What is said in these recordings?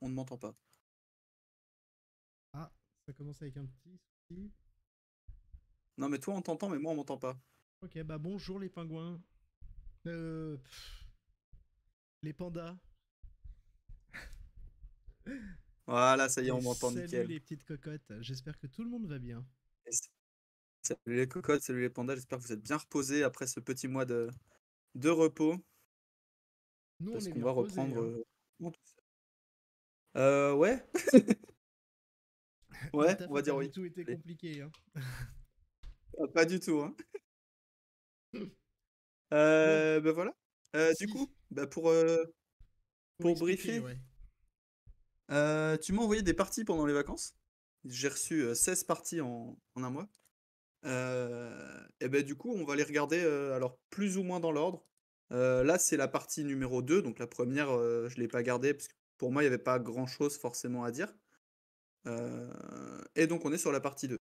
on ne m'entend pas. Ah, ça commence avec un petit souci. Non, mais toi, on t'entend, mais moi, on m'entend pas. Ok, bah bonjour les pingouins. Pff, les pandas. Voilà, ça y est, Et on m'entend salut nickel. les petites cocottes. J'espère que tout le monde va bien. Et salut les cocottes, salut les pandas, j'espère que vous êtes bien reposés après ce petit mois de repos, Nous, on parce est qu'on bien va reposés, reprendre... hein. Ouais, Le ouais, taf on a va pas dire du oui. tout été Allez. compliqué, hein. Pas du tout, hein. Bon, Ben voilà. Du si, coup, bah pour pour expliquer, briefer, ouais. tu m'as envoyé des parties pendant les vacances. J'ai reçu 16 parties en un mois. Et ben du coup, on va les regarder alors plus ou moins dans l'ordre. Là, c'est la partie numéro 2, donc la première, je l'ai pas gardée parce que pour moi, il n'y avait pas grand-chose forcément à dire. Et donc, on est sur la partie 2.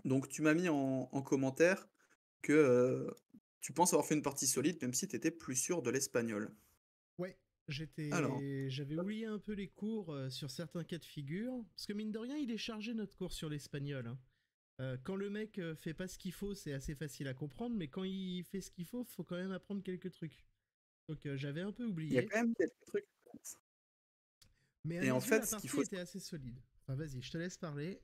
Donc, tu m'as mis en commentaire que tu penses avoir fait une partie solide, même si tu étais plus sûr de l'espagnol. Ouais, Alors, j'avais oublié un peu les cours sur certains cas de figure. Parce que mine de rien, il est chargé notre cours sur l'espagnol, hein. Quand le mec fait pas ce qu'il faut, c'est assez facile à comprendre, mais quand il fait ce qu'il faut quand même apprendre quelques trucs. Donc j'avais un peu il y a oublié. quand même quelques trucs. Mais à Et mes en yeux, la fait, ce qu'il partie faut. était assez solide. Enfin, vas-y, je te laisse parler.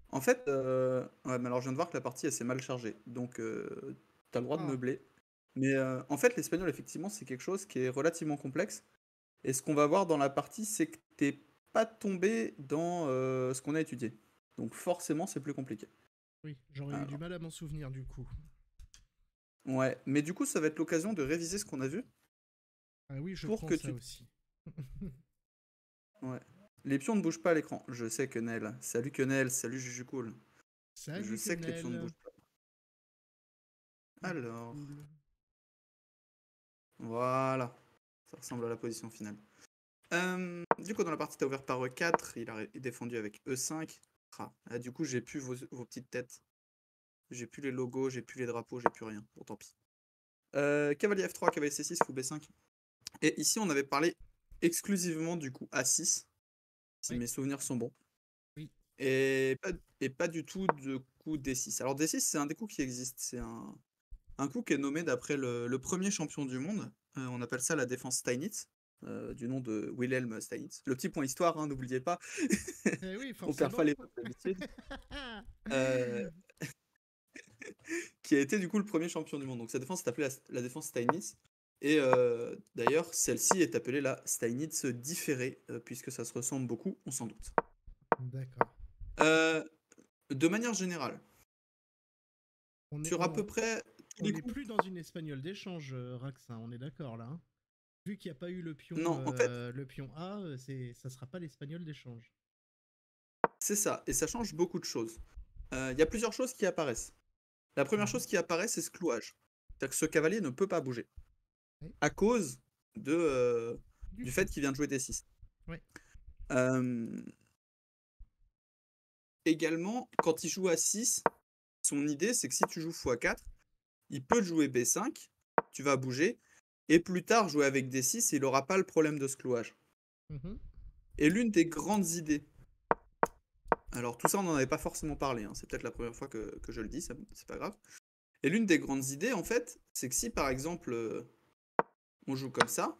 En fait, ouais, mais alors je viens de voir que la partie elle s'est mal chargée. Donc, t'as le droit de Ah, meubler. Mais en fait, l'espagnol, effectivement, c'est quelque chose qui est relativement complexe. Et ce qu'on va voir dans la partie, c'est que t'es pas tombé dans ce qu'on a étudié. Donc forcément, c'est plus compliqué. oui, j'aurais eu du Alors, mal à m'en souvenir du coup. ouais, mais du coup, ça va être l'occasion de réviser ce qu'on a vu Ah oui, je pour prends que ça tu... aussi. Ouais. Les pions ne bougent pas à l'écran. Je sais que Nel. Salut que Nel, salut Juju Cool. Je Salut sais que les pions ne Quenelle. bougent pas. Alors, Cool. voilà. Ça ressemble à la position finale. Du coup, dans la partie, t'as ouvert par E4, il a défendu avec E5. Ah, du coup, j'ai plus vos petites têtes. J'ai plus les logos, j'ai plus les drapeaux, j'ai plus rien. Bon, tant pis. Cavalier F3, cavalier C6, fou B5. Et ici, on avait parlé exclusivement du coup A6, si Oui, mes souvenirs sont bons. oui. Et pas, et pas du tout de coup D6. Alors D6, c'est un des coups qui existe. C'est un coup qui est nommé d'après le premier champion du monde. On appelle ça la défense Steinitz, du nom de Wilhelm Steinitz. Le petit point histoire, hein, n'oubliez pas. Eh oui, On perd pas forcément. les bonnes habitudes. Euh, qui a été du coup le premier champion du monde. Donc sa défense est appelée la défense Steinitz. Et d'ailleurs, celle-ci est appelée la Steinitz différée, puisque ça se ressemble beaucoup, on s'en doute. D'accord. Euh, de manière générale, On est, sur à peu près tous on les n'est coups. plus dans une espagnole d'échange, Raxin, on est d'accord là, hein. Vu qu'il n'y a pas eu Non, en fait, le pion A, ça sera pas l'espagnol d'échange. c'est ça, et ça change beaucoup de choses. Il y a plusieurs choses qui apparaissent. La première Mhm. chose qui apparaît, c'est ce clouage. C'est-à-dire que ce cavalier ne peut pas bouger, Oui, à cause du du fait fou. qu'il vient de jouer D6. Oui. Euh, également, quand il joue à 6, son idée, c'est que si tu joues x4, il peut jouer B5, tu vas bouger, et plus tard jouer avec D6, et il n'aura pas le problème de ce clouage. Mhm. Et l'une des grandes idées, alors tout ça on n'en avait pas forcément parlé, hein, c'est peut-être la première fois que je le dis, c'est pas grave. Et l'une des grandes idées en fait, c'est que si par exemple on joue comme ça,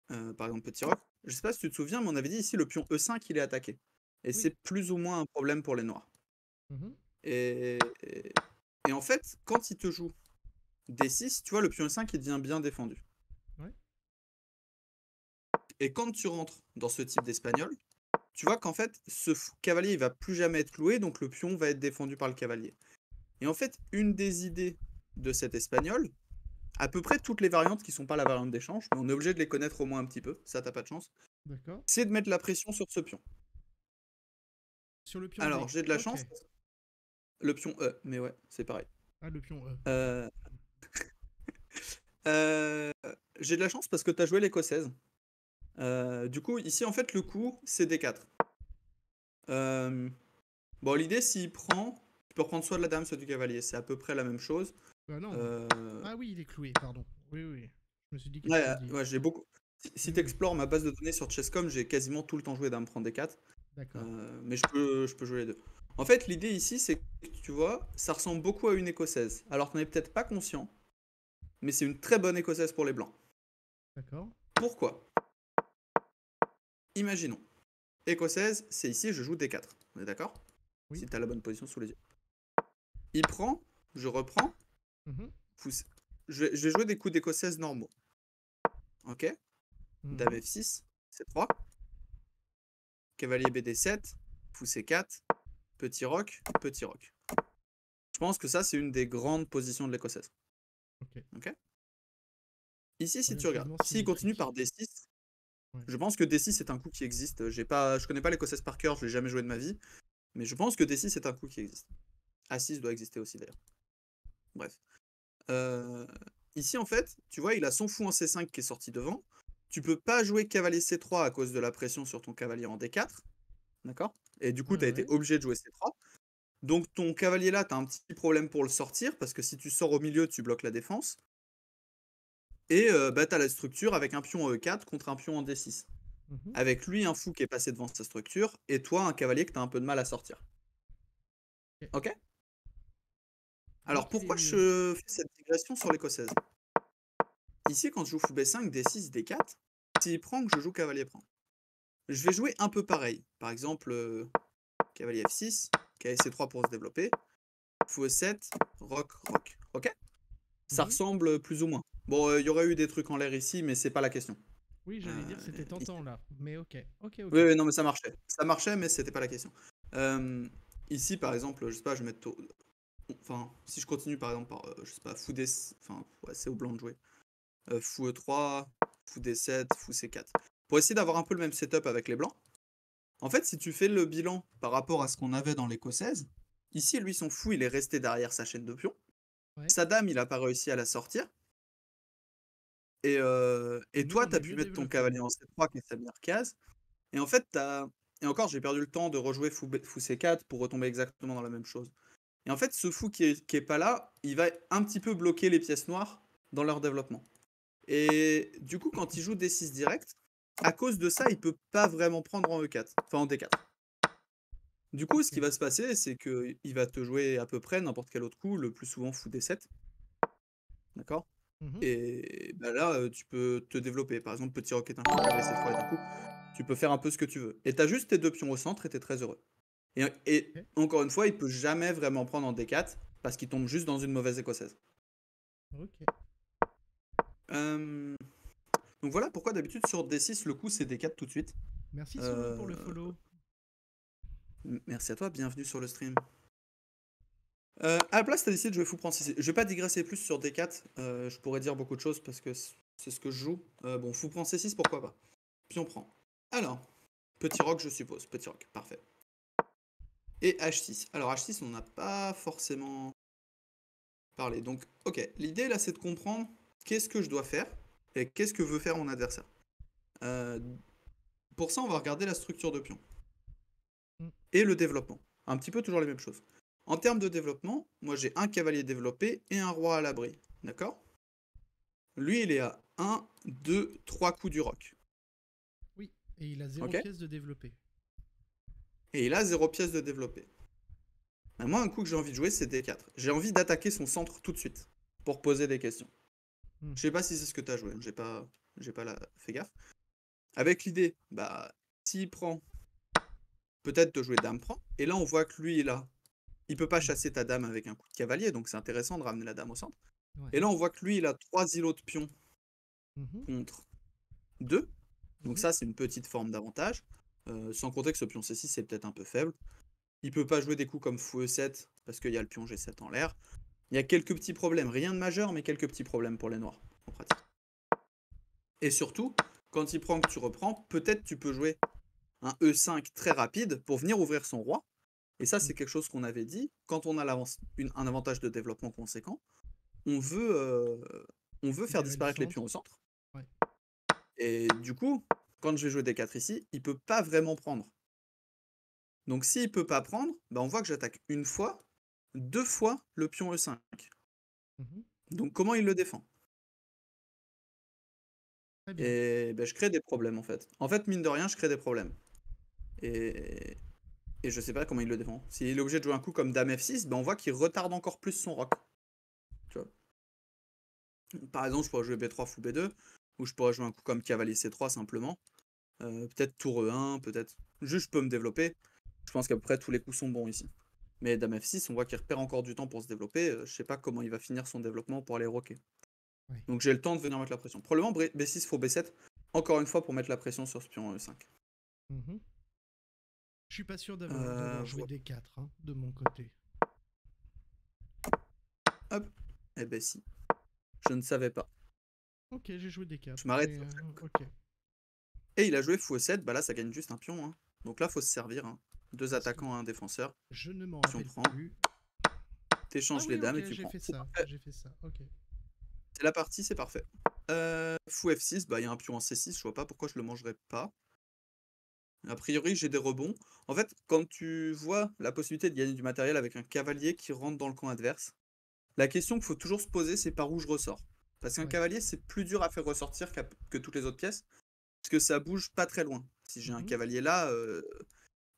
par exemple petit roc, je sais pas si tu te souviens, mais on avait dit ici le pion E5 il est attaqué. Et Oui. c'est plus ou moins un problème pour les noirs. Mhm. Et en fait, quand il te joue D6, tu vois, le pion E5 il devient bien défendu. Ouais. Et quand tu rentres dans ce type d'espagnol, tu vois qu'en fait, ce cavalier il va plus jamais être cloué, donc le pion va être défendu par le cavalier. Et en fait, une des idées de cet espagnol, à peu près toutes les variantes qui sont pas la variante d'échange, mais on est obligé de les connaître au moins un petit peu, ça t'as pas de chance, D'accord. c'est de mettre la pression sur ce pion. Sur le pion D. Alors, j'ai de la Ok. chance, le pion E, mais ouais, c'est pareil. Ah, le pion E. Ok. Euh, euh, j'ai de la chance parce que tu as joué l'écossaise. Du coup, ici, en fait, le coup, c'est D4. Euh, bon, l'idée, s'il prend, tu peux reprendre soit de la dame, soit du cavalier. C'est à peu près la même chose. Bah non. Euh, Ah oui, il est cloué, pardon. Oui, oui. Je me suis dit, qu'est-ce ouais, qu'il me dit? ouais, j'ai beaucoup. Si tu explores ma base de données sur Chesscom, j'ai quasiment tout le temps joué dame prend D4. D'accord. Mais je peux jouer les deux. En fait, l'idée ici, c'est que tu vois, ça ressemble beaucoup à une écossaise. Alors, tu n'en es peut-être pas conscient, mais c'est une très bonne écossaise pour les blancs. D'accord. Pourquoi? Imaginons. Écossaise, c'est ici, je joue D4. On est d'accord? Oui. Si tu as la bonne position sous les yeux. Il prend, je reprends. Mhm. Je vais jouer des coups d'écossaise normaux. Ok? Dame Mhm. F6, C3. Cavalier BD7, fou C4, petit roc, petit roc. Je pense que ça, c'est une des grandes positions de l'écossaise. Ok. Ok? Ici, si tu regardes, Relativement s'il continue symétrique. par D6, Ouais. je pense que D6 est un coup qui existe. Je connais pas l'écossaise par cœur, je l'ai jamais joué de ma vie, mais je pense que D6 est un coup qui existe. A6 doit exister aussi d'ailleurs. Bref. Euh, Ici, en fait, tu vois, il a son fou en C5 qui est sorti devant. Tu peux pas jouer cavalier C3 à cause de la pression sur ton cavalier en D4. D'accord? Et du coup, Ouais, tu as été ouais. obligé de jouer C3. Donc ton cavalier là, tu as un petit problème pour le sortir, parce que si tu sors au milieu, tu bloques la défense. Et bah, tu as la structure avec un pion en E4 contre un pion en D6. Mhm. Avec lui, un fou qui est passé devant sa structure, et toi, un cavalier que tu as un peu de mal à sortir. Ok. Ok? Alors Donc pourquoi les. je fais cette digression sur l'écossaise? Ici, quand je joue fou B5, D6, D4, s'il prend que je joue cavalier prend. Je vais jouer un peu pareil. Par exemple, cavalier F6, cavalier C3 pour se développer, fou E7, roc, roc. Ok? Ça Mhm. ressemble plus ou moins. Bon, il y aurait eu des trucs en l'air ici, mais c'est pas la question. Oui, j'allais dire c'était Ici. tentant là. Mais ok. Ok, Oui, ok. oui, non, mais ça marchait. Ça marchait, mais c'était pas la question. Euh, Ici, par exemple, je sais pas, je vais mettre. Enfin, si je continue par exemple par, je sais pas, fou D. Enfin, ouais, c'est au blanc de jouer. Fou E3, fou D7, fou C4. Pour essayer d'avoir un peu le même setup avec les blancs. En fait, si tu fais le bilan par rapport à ce qu'on avait dans l'écossaise, ici, lui, son fou, il est resté derrière sa chaîne de pions. Ouais. Sa dame, il a pas réussi à la sortir. Et Et nous, toi, on tu est as pu mieux mettre ton développé. cavalier en C3 qui est sa meilleure case. Et en fait, et encore, j'ai perdu le temps de rejouer fou C4 pour retomber exactement dans la même chose. Et en fait, ce fou qui est pas là, il va un petit peu bloquer les pièces noires dans leur développement. Et du coup, quand il joue D6 direct, à cause de ça, il peut pas vraiment prendre en E4, enfin en D4. Du coup, ce qui Ok. va se passer, c'est qu'il va te jouer à peu près n'importe quel autre coup, le plus souvent fou D7. D'accord? Mhm. Et bah là, tu peux te développer. Par exemple, petit roquette un coup, cavalier C3 est un coup. Tu peux faire un peu ce que tu veux. Et tu as juste tes deux pions au centre et tu es très heureux. Et Ok. encore une fois, il peut jamais vraiment prendre en D4 parce qu'il tombe juste dans une mauvaise écossaise. Ok. Euh, Donc voilà pourquoi d'habitude sur D6, le coup c'est D4 tout de suite. Merci Soul pour Euh, le follow. Merci à toi, bienvenue sur le stream. À la place, tu as décidé de jouer fou prend 6. Je vais pas digresser plus sur D4. Je pourrais dire beaucoup de choses parce que c'est ce que je joue. Bon, fou prend C6, pourquoi pas. Puis on prend. Alors, petit roc, je suppose. Petit roc, parfait. Et H6. Alors, H6, on n'a pas forcément parlé. Donc, ok. L'idée là, c'est de comprendre qu'est-ce que je dois faire et qu'est-ce que veut faire mon adversaire. Euh, pour ça, on va regarder la structure de pion Mm. et le développement. Un petit peu toujours les mêmes choses. En termes de développement, moi j'ai un cavalier développé et un roi à l'abri. D'accord? Lui, il est à 1, 2, 3 coups du roc. Oui. Et il a zéro Ok? pièce de développé. Et il a 0 pièce de développé. Ben, moi, un coup que j'ai envie de jouer, c'est D4. J'ai envie d'attaquer son centre tout de suite pour poser des questions. Mm. Je sais pas si c'est ce que tu as joué, j'ai pas fait gaffe. Avec l'idée, bah, s'il prend, peut-être de jouer dame prend. Et là, on voit que lui, il peut pas Mm. chasser ta dame avec un coup de cavalier, donc c'est intéressant de ramener la dame au centre. Et Ouais. là, on voit que lui, il a 3 îlots de pion Mhm. contre 2. Donc Mhm. ça, c'est une petite forme d'avantage. Sans compter que ce pion C6, c'est peut-être un peu faible. Il peut pas jouer des coups comme fou E7, parce qu'il y a le pion G7 en l'air. Il y a quelques petits problèmes, rien de majeur, mais quelques petits problèmes pour les noirs, en pratique. Et surtout, quand il prend que tu reprends, peut-être tu peux jouer un E5 très rapide pour venir ouvrir son roi. Et ça, Mm. c'est quelque chose qu'on avait dit. Quand on a un avantage de développement conséquent, on veut, faire Libérer le disparaître les pions centre. au centre. Ouais. Et du coup, quand je vais jouer D4 ici, il peut pas vraiment prendre. Donc s'il peut pas prendre, bah on voit que j'attaque une fois, deux fois le pion E5. Mhm. Donc comment il le défend? Très bien. Et ben, je crée des problèmes en fait. En fait, mine de rien, je crée des problèmes. Et, et je sais pas comment il le défend. S'il est obligé de jouer un coup comme Dame F6, ben on voit qu'il retarde encore plus son rock. Tu vois. Par exemple, je pourrais jouer B3 fou B2, ou je pourrais jouer un coup comme cavalier C3 simplement. Peut-être tour E1, peut-être. Juste, je peux me développer. Je pense qu'à peu près tous les coups sont bons ici. Mais Dame F6, on voit qu'il repère encore du temps pour se développer. Je sais pas comment il va finir son développement pour aller rocker. Ouais. Donc j'ai le temps de venir mettre la pression. Probablement B6 faut B7, encore une fois pour mettre la pression sur ce pion E5. Mhm. Je suis pas sûr d'avoir joué Voilà. D4 hein, de mon côté. Hop. Eh ben si. Je ne savais pas. Ok, j'ai joué D4. Je m'arrête Mais, sur chaque coup. ok. Et il a joué fou E7, bah là ça gagne juste un pion. Hein. Donc là faut se servir. Hein. Deux Parce que attaquants, un défenseur. je ne m'en Si on rappelle prend, plus. Ah t'échanges les oui, dames ok, et tu j'ai prends. fait C'est ça. parfait. J'ai fait ça. Ok. C'est la partie, c'est parfait. Fou F6, bah il y a un pion en C6, je vois pas pourquoi je le mangerais pas. A priori, j'ai des rebonds. En fait, quand tu vois la possibilité de gagner du matériel avec un cavalier qui rentre dans le camp adverse, la question qu'il faut toujours se poser, c'est par où je ressors. Parce qu'un Ouais. cavalier, c'est plus dur à faire ressortir que toutes les autres pièces, parce que ça bouge pas très loin. Si j'ai un Mhm. cavalier là,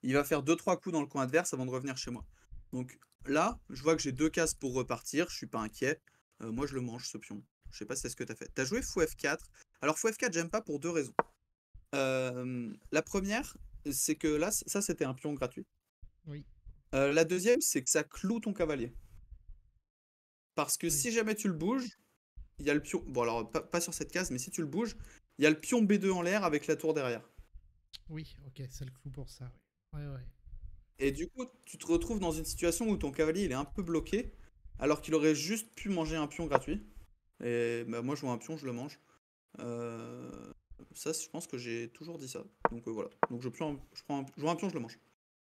il va faire 2-3 coups dans le camp adverse avant de revenir chez moi. Donc là, je vois que j'ai 2 cases pour repartir, je suis pas inquiet. Moi, je le mange, ce pion. Je sais pas si c'est ce que t'as fait. T'as joué fou F4. Alors fou F4, j'aime pas pour 2 raisons. La première, c'est que là, ça c'était un pion gratuit. Oui. La deuxième, c'est que ça cloue ton cavalier. Parce que Oui. si jamais tu le bouges, il y a le pion. Bon, alors pas sur cette case, mais si tu le bouges, il y a le pion B2 en l'air avec la tour derrière. Oui, ok, c'est le clou pour ça. Oui. Ouais, ouais. Et du coup, tu te retrouves dans une situation où ton cavalier il est un peu bloqué, alors qu'il aurait juste pu manger un pion gratuit. Et bah, moi, je vois un pion, je le mange. Euh, Ça, je pense que j'ai toujours dit ça. Donc voilà. Donc je vois un pion, je le mange.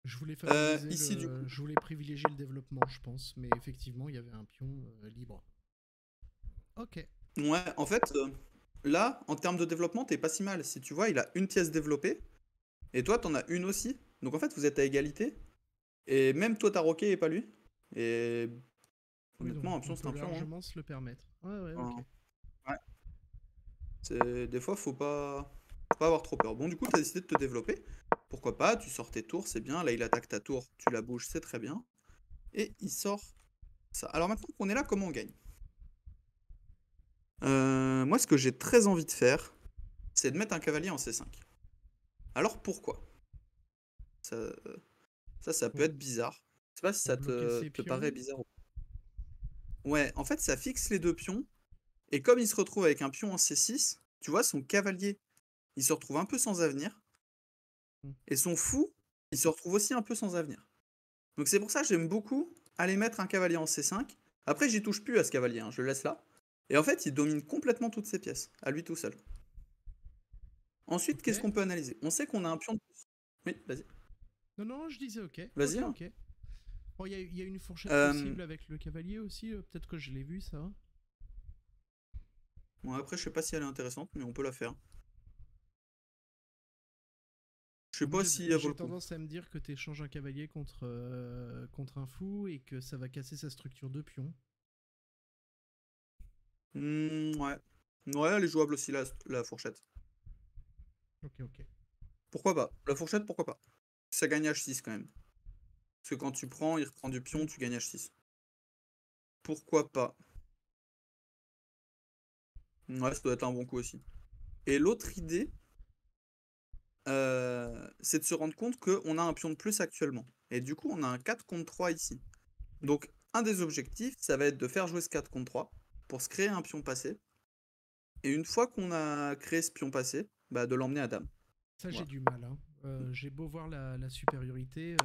Je voulais favoriser Ici, du coup. Je voulais privilégier le développement, je pense. Mais effectivement, il y avait un pion libre. Ok. Ouais, en fait, là, en termes de développement, t'es pas si mal. Si tu vois, il a une pièce développée, et toi, t'en as une aussi. Donc en fait, vous êtes à égalité. Et même toi, t'as roqué et pas lui. Et Oui, donc honnêtement, un on pion, c'est peut un pion. Hein. largement se le permettre. Ouais, ouais, ok. Enfin, ouais. Des fois, faut pas avoir trop peur. Bon, du coup, t'as décidé de te développer. Pourquoi pas, tu sors tes tours, c'est bien. Là, il attaque ta tour, tu la bouges, c'est très bien. Et il sort ça. Alors maintenant qu'on est là, comment on gagne? Moi, ce que j'ai très envie de faire, c'est de mettre un cavalier en C5. Alors pourquoi? Ça, ça peut Pour, être bizarre. Je sais pas si pour ça bloquer ses te paraît pions. bizarre. Ouais, en fait, ça fixe les 2 pions. Et comme il se retrouve avec un pion en C6, tu vois, son cavalier, il se retrouve un peu sans avenir. Hmm. Et son fou, il se retrouve aussi un peu sans avenir. Donc c'est pour ça que j'aime beaucoup aller mettre un cavalier en C5. Après, j'y touche plus à ce cavalier, hein, je le laisse là. Et en fait, il domine complètement toutes ses pièces, à lui tout seul. Ensuite, Ok. qu'est-ce qu'on peut analyser? On sait qu'on a un pion de plus. Oui, vas-y. Non, non, je disais ok. Vas-y. Ok, Hein. ok. Oh, il y a une fourchette Euh, possible avec le cavalier aussi. Peut-être que je l'ai vu, ça. Bon, après, je sais pas si elle est intéressante, mais on peut la faire. Je sais Moi, pas si elle vaut j'ai le coup. tendance à me dire que tu échanges un cavalier contre un fou et que ça va casser sa structure de pion. Ouais. Ouais, elle est jouable aussi, la fourchette. Ok, ok. Pourquoi pas? La fourchette, pourquoi pas? Ça gagne H6 quand même. Parce que quand tu prends, il reprend du pion, tu gagnes H6. Pourquoi pas? Ouais, ça doit être un bon coup aussi. Et l'autre idée, c'est de se rendre compte qu'on a un pion de plus actuellement. Et du coup, on a un 4 contre 3 ici. Oui. Donc, un des objectifs, ça va être de faire jouer ce 4 contre 3 pour se créer un pion passé. Et une fois qu'on a créé ce pion passé, bah, de l'emmener à dame. Ça, j'ai Voilà. du mal. Hein. J'ai beau voir la supériorité,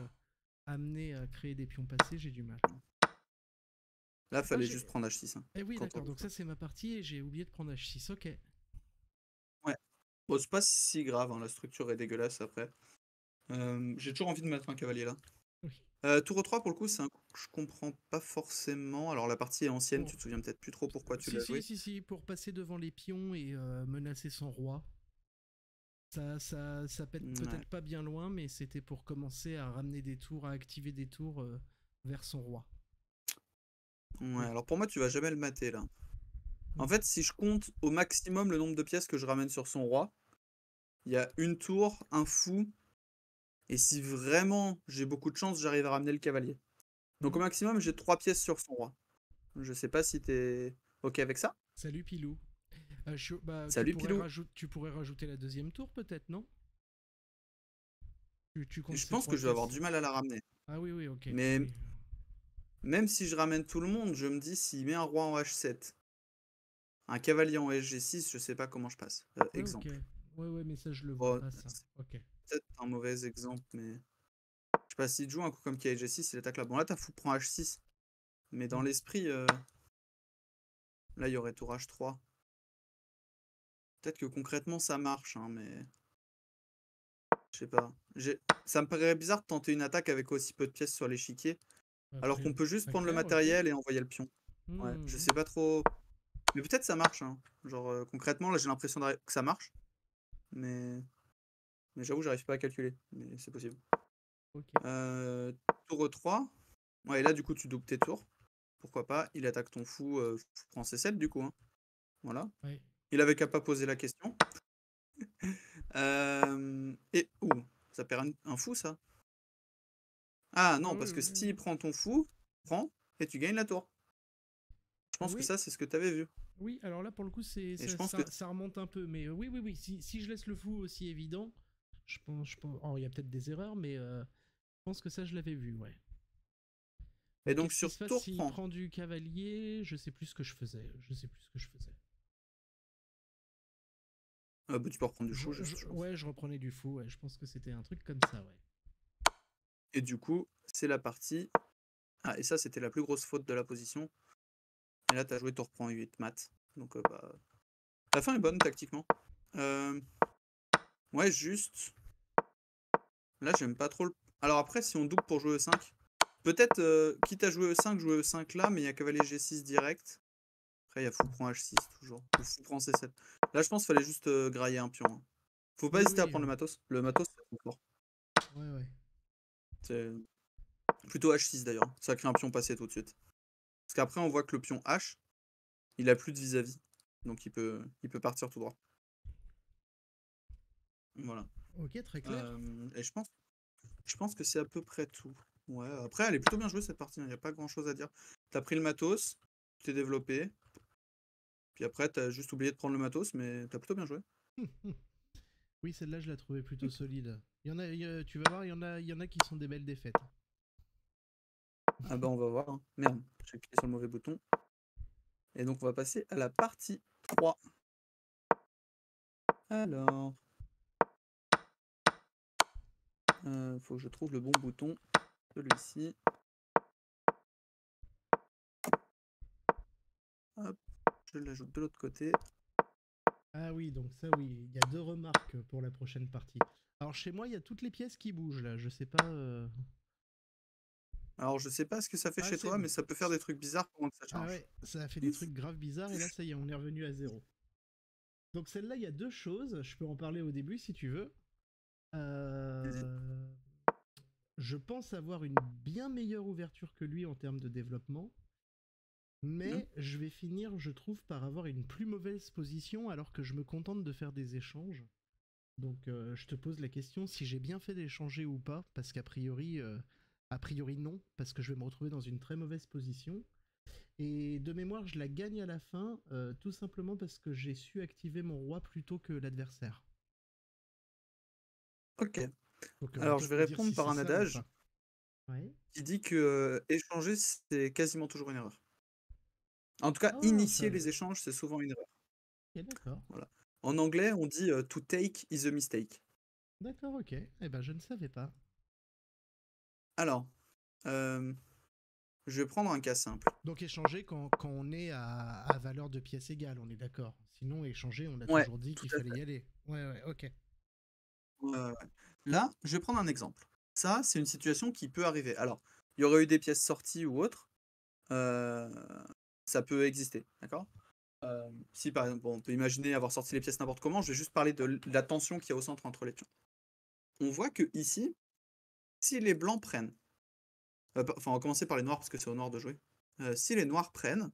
amener à créer des pions passés, j'ai du mal. Là, Ah, fallait juste prendre H6 hein, Eh oui, quand on d'accord. le Donc ça, voit. c'est ma partie et j'ai oublié de prendre H6. Ok. Ouais. Bon, c'est pas si grave, hein, la structure est dégueulasse après. J'ai toujours envie de mettre un cavalier là. Oui. Tour 3 pour le coup, c'est un coup que je comprends pas forcément. Alors la partie est ancienne, Bon. tu te souviens peut-être plus trop pourquoi tu Si, l'as si, joué. si, si. Pour passer devant les pions et menacer son roi. Ça pète Ouais. peut-être pas bien loin, mais c'était pour commencer à ramener des tours, à activer des tours vers son roi. Ouais, Oui. alors pour moi, tu vas jamais le mater là. En fait, si je compte au maximum le nombre de pièces que je ramène sur son roi, il y a une tour, un fou, et si vraiment j'ai beaucoup de chance, j'arrive à ramener le cavalier. Donc au Mhm. maximum, j'ai 3 pièces sur son roi. Je sais pas si t'es OK avec ça? Salut Pilou. Bah, Salut Pilou. tu pourrais rajouter la deuxième tour peut-être, non? Tu comptes Je ces pense trois que je vais avoir pièces. du mal à la ramener. Ah oui, oui, ok. Mais Oui. même si je ramène tout le monde, je me dis s'il met un roi en H7, un cavalier en SG6, je sais pas comment je passe. Ouais, ok. Exemple. Ouais, ouais, mais ça, je le vois Bon, pas, ça. c'est Ok. peut-être un mauvais exemple, mais je sais pas s'il joue un coup comme qui a H6, il attaque là. Bon là, ta fou prend H6, mais dans Mm. l'esprit, là il y aurait tour H3. Peut-être que concrètement ça marche, hein, mais je sais pas. Ça me paraît bizarre de tenter une attaque avec aussi peu de pièces sur l'échiquier, alors qu'on peut juste Très prendre le clair, ok. matériel et envoyer le pion. Ouais, je Mhm. sais pas trop. Mais peut-être ça marche, hein. Genre concrètement, là j'ai l'impression que ça marche, mais, mais j'avoue, j'arrive pas à calculer. Mais c'est possible. Ok. Euh, Tour 3. Ouais, et là du coup tu doubles tes tours. Pourquoi pas? Il attaque ton fou, fou prend C7 du coup, hein. Voilà. Ouais. Il avait qu'à pas poser la question. Et ouh, ça perd un fou ça. Ah Ah non, oui, parce que oui. s'il prend ton fou, prends et tu gagnes la tour. Je pense que Oui, ça, c'est ce que tu avais vu. oui, alors là, pour le coup, Et je pense que ça remonte un peu. Mais oui, oui, oui. Si je laisse le fou aussi évident, oh, il y a peut-être des erreurs, mais je pense que ça, je l'avais vu, ouais. et Mais donc qu'est-ce qui sur se passe tour s'il prend. prend du cavalier? Je sais plus ce que je faisais. Je sais plus ce que je faisais. Bah, tu peux reprendre du fou juste, je pense. Ouais, je reprenais du fou. Ouais, je pense que c'était un truc comme ça, ouais. Et du coup, c'est la partie. Ah, et ça, c'était la plus grosse faute de la position. Et là, t'as joué tour prend 8 mat. Donc bah. La fin est bonne tactiquement. Euh, Ouais, juste. Là, j'aime pas trop le. Alors après, si on double pour jouer E5, peut-être, quitte à jouer E5, jouer E5 là, mais il y a cavalier G6 direct. Après, il y a fou prend H6 toujours. Ou fou prend C7. Là, je pense qu'il fallait juste grailler un pion, hein. Faut pas Oui, hésiter à oui. prendre le matos. Le matos, c'est trop fort. Ouais, ouais. C'est plutôt H6 d'ailleurs. Ça crée un pion passé tout de suite. Parce qu'après, on voit que le pion H, il a plus de vis-à-vis. Donc il peut partir tout droit. Voilà. Ok, très clair. Et je pense que c'est à peu près tout. Ouais, après, elle est plutôt bien jouée cette partie, hein. Il n'y a pas grand chose à dire. T'as pris le matos, tu t'es développé. Puis après, t'as juste oublié de prendre le matos, mais t'as plutôt bien joué. Oui, celle-là, je la trouvais plutôt solide. Tu vas voir, il y en a qui sont des belles défaites. Ah bah, on va voir, hein. Merde, j'ai cliqué sur le mauvais bouton. Et donc, on va passer à la partie 3. Alors, faut que je trouve le bon bouton. Celui-ci. Hop, je l'ajoute de l'autre côté. Ah oui, donc ça, oui, il y a deux remarques pour la prochaine partie. Alors chez moi, il y a toutes les pièces qui bougent là. Je sais pas. Alors, je sais pas ce que ça fait Ah, chez c'est toi, bon. mais ça peut faire des trucs bizarres pendant que ça Ah charge. ouais, ça a fait des trucs graves bizarres et là, ça y est, on est revenu à zéro. Donc celle-là, il y a deux choses. Je peux en parler au début si tu veux. Vas-y. Euh, Je pense avoir une bien meilleure ouverture que lui en termes de développement. Hmm. Mais je vais finir, je trouve, par avoir une plus mauvaise position alors que je me contente de faire des échanges. Donc je te pose la question si j'ai bien fait d'échanger ou pas, parce a priori non, parce que je vais me retrouver dans une très mauvaise position. Et de mémoire, je la gagne à la fin, tout simplement parce que j'ai su activer mon roi plus tôt que l'adversaire. Ok. Donc à Alors, toi je de vais me dire répondre si par c'est un ça ou adage pas. Ouais. qui dit que échanger, c'est quasiment toujours une erreur. En tout cas, Ah, initier les échanges, c'est souvent une erreur. ok, d'accord. Voilà. En anglais, on dit to take is a mistake. D'accord, ok. Eh ben, je ne savais pas. Alors, euh, je vais prendre un cas simple. Donc échanger quand on est à valeur de pièces égales, on est d'accord. Sinon, échanger, on a Ouais, toujours dit tout qu'il à fallait fait. y aller. Ouais, ouais, ok. Ouais, ouais, ouais. Là, je vais prendre un exemple. Ça, c'est une situation qui peut arriver. Alors, il y aurait eu des pièces sorties ou autres. euh, Ça peut exister, d'accord? Si par exemple, bon, on peut imaginer avoir sorti les pièces n'importe comment, je vais juste parler de la tension qu'il y a au centre entre les pions. On voit que ici, si les blancs prennent, enfin, on va commencer par les noirs parce que c'est au noir de jouer. Si les noirs prennent,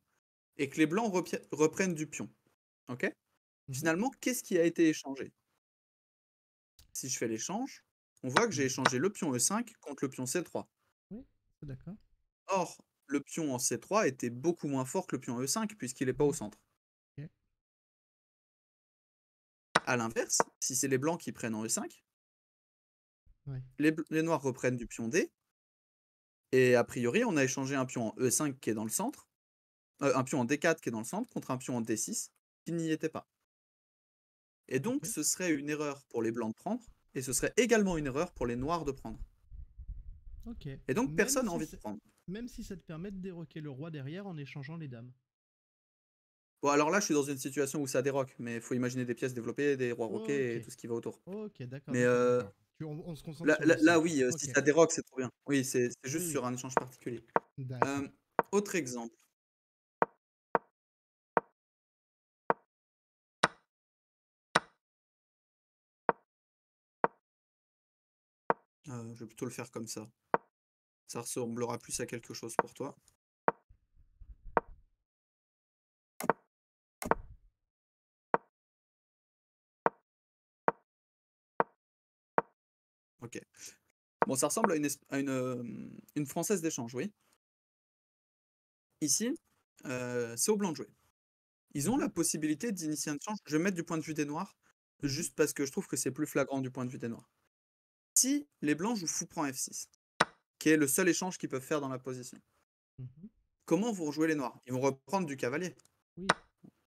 et que les blancs reprennent du pion. Ok? Mhm. Finalement, qu'est-ce qui a été échangé? Si je fais l'échange, on voit que j'ai échangé le pion E5 contre le pion C3. Oui, c'est d'accord. Or, le pion en C3 était beaucoup moins fort que le pion E5 puisqu'il n'est pas au Mhm. centre. Ok. A l'inverse, si c'est les blancs qui prennent en E5, Ouais. les noirs reprennent du pion D, et a priori, on a échangé un pion en E5 qui est dans le centre, un pion en D4 qui est dans le centre contre un pion en D6 qui n'y était pas. Et donc, Ok. ce serait une erreur pour les blancs de prendre, et ce serait également une erreur pour les noirs de prendre. Ok. Et donc, Même personne n'a si, envie de prendre. même si ça te permet de déroquer le roi derrière en échangeant les dames. Bon, alors là, je suis dans une situation où ça déroque, mais il faut imaginer des pièces développées, des rois roquets Ok. et tout ce qui va autour. Ok, d'accord, Mais d'accord, d'accord. On se concentre là, sur le là- là, centre. oui, si Ok. ça déroque, c'est trop bien. Oui, c'est Oui, juste oui. sur un échange particulier. D'accord. Euh, Autre exemple. Je vais plutôt le faire comme ça. Ça ressemblera plus à quelque chose pour toi. Ok. Bon, ça ressemble à une française d'échange, oui. Ici, c'est au blanc de jouer. Ils ont Mhm. la possibilité d'initier un échange. Je vais mettre du point de vue des noirs, Mhm. juste parce que je trouve que c'est plus flagrant du point de vue des noirs. Si les blancs jouent fou prend F6, qui est le seul échange qu'ils peuvent faire dans la position, Mhm. comment vont jouer les noirs? Ils vont reprendre du cavalier, Oui.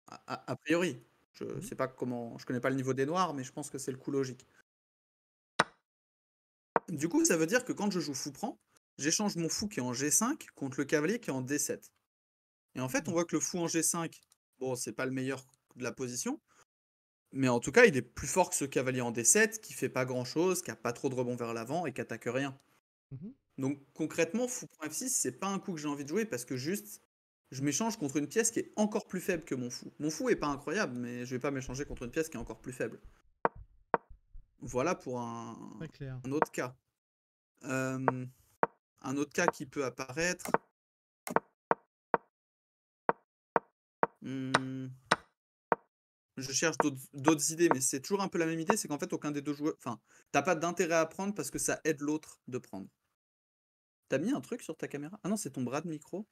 a priori. Je Mhm. sais pas comment, je connais pas le niveau des noirs, mais je pense que c'est le coup logique. Du coup, ça veut dire que quand je joue fou prend, j'échange mon fou qui est en G5 contre le cavalier qui est en D7. Et en fait, on Mhm. voit que le fou en G5, bon, c'est pas le meilleur de la position, mais en tout cas, il est plus fort que ce cavalier en D7 qui fait pas grand chose, qui a pas trop de rebond vers l'avant et qui attaque rien. Mhm. Donc concrètement, fou prend F6, c'est pas un coup que j'ai envie de jouer parce que juste, je m'échange contre une pièce qui est encore plus faible que mon fou. Mon fou est pas incroyable, mais je vais pas m'échanger contre une pièce qui est encore plus faible. Voilà pour Très clair. un autre cas. Euh, un autre cas qui peut apparaître. Hmm, je cherche d'autres idées, mais c'est toujours un peu la même idée, c'est qu'en fait, aucun des deux joueurs. Enfin, t'as pas d'intérêt à prendre parce que ça aide l'autre de prendre. T'as mis un truc sur ta caméra? Ah non, c'est ton bras de micro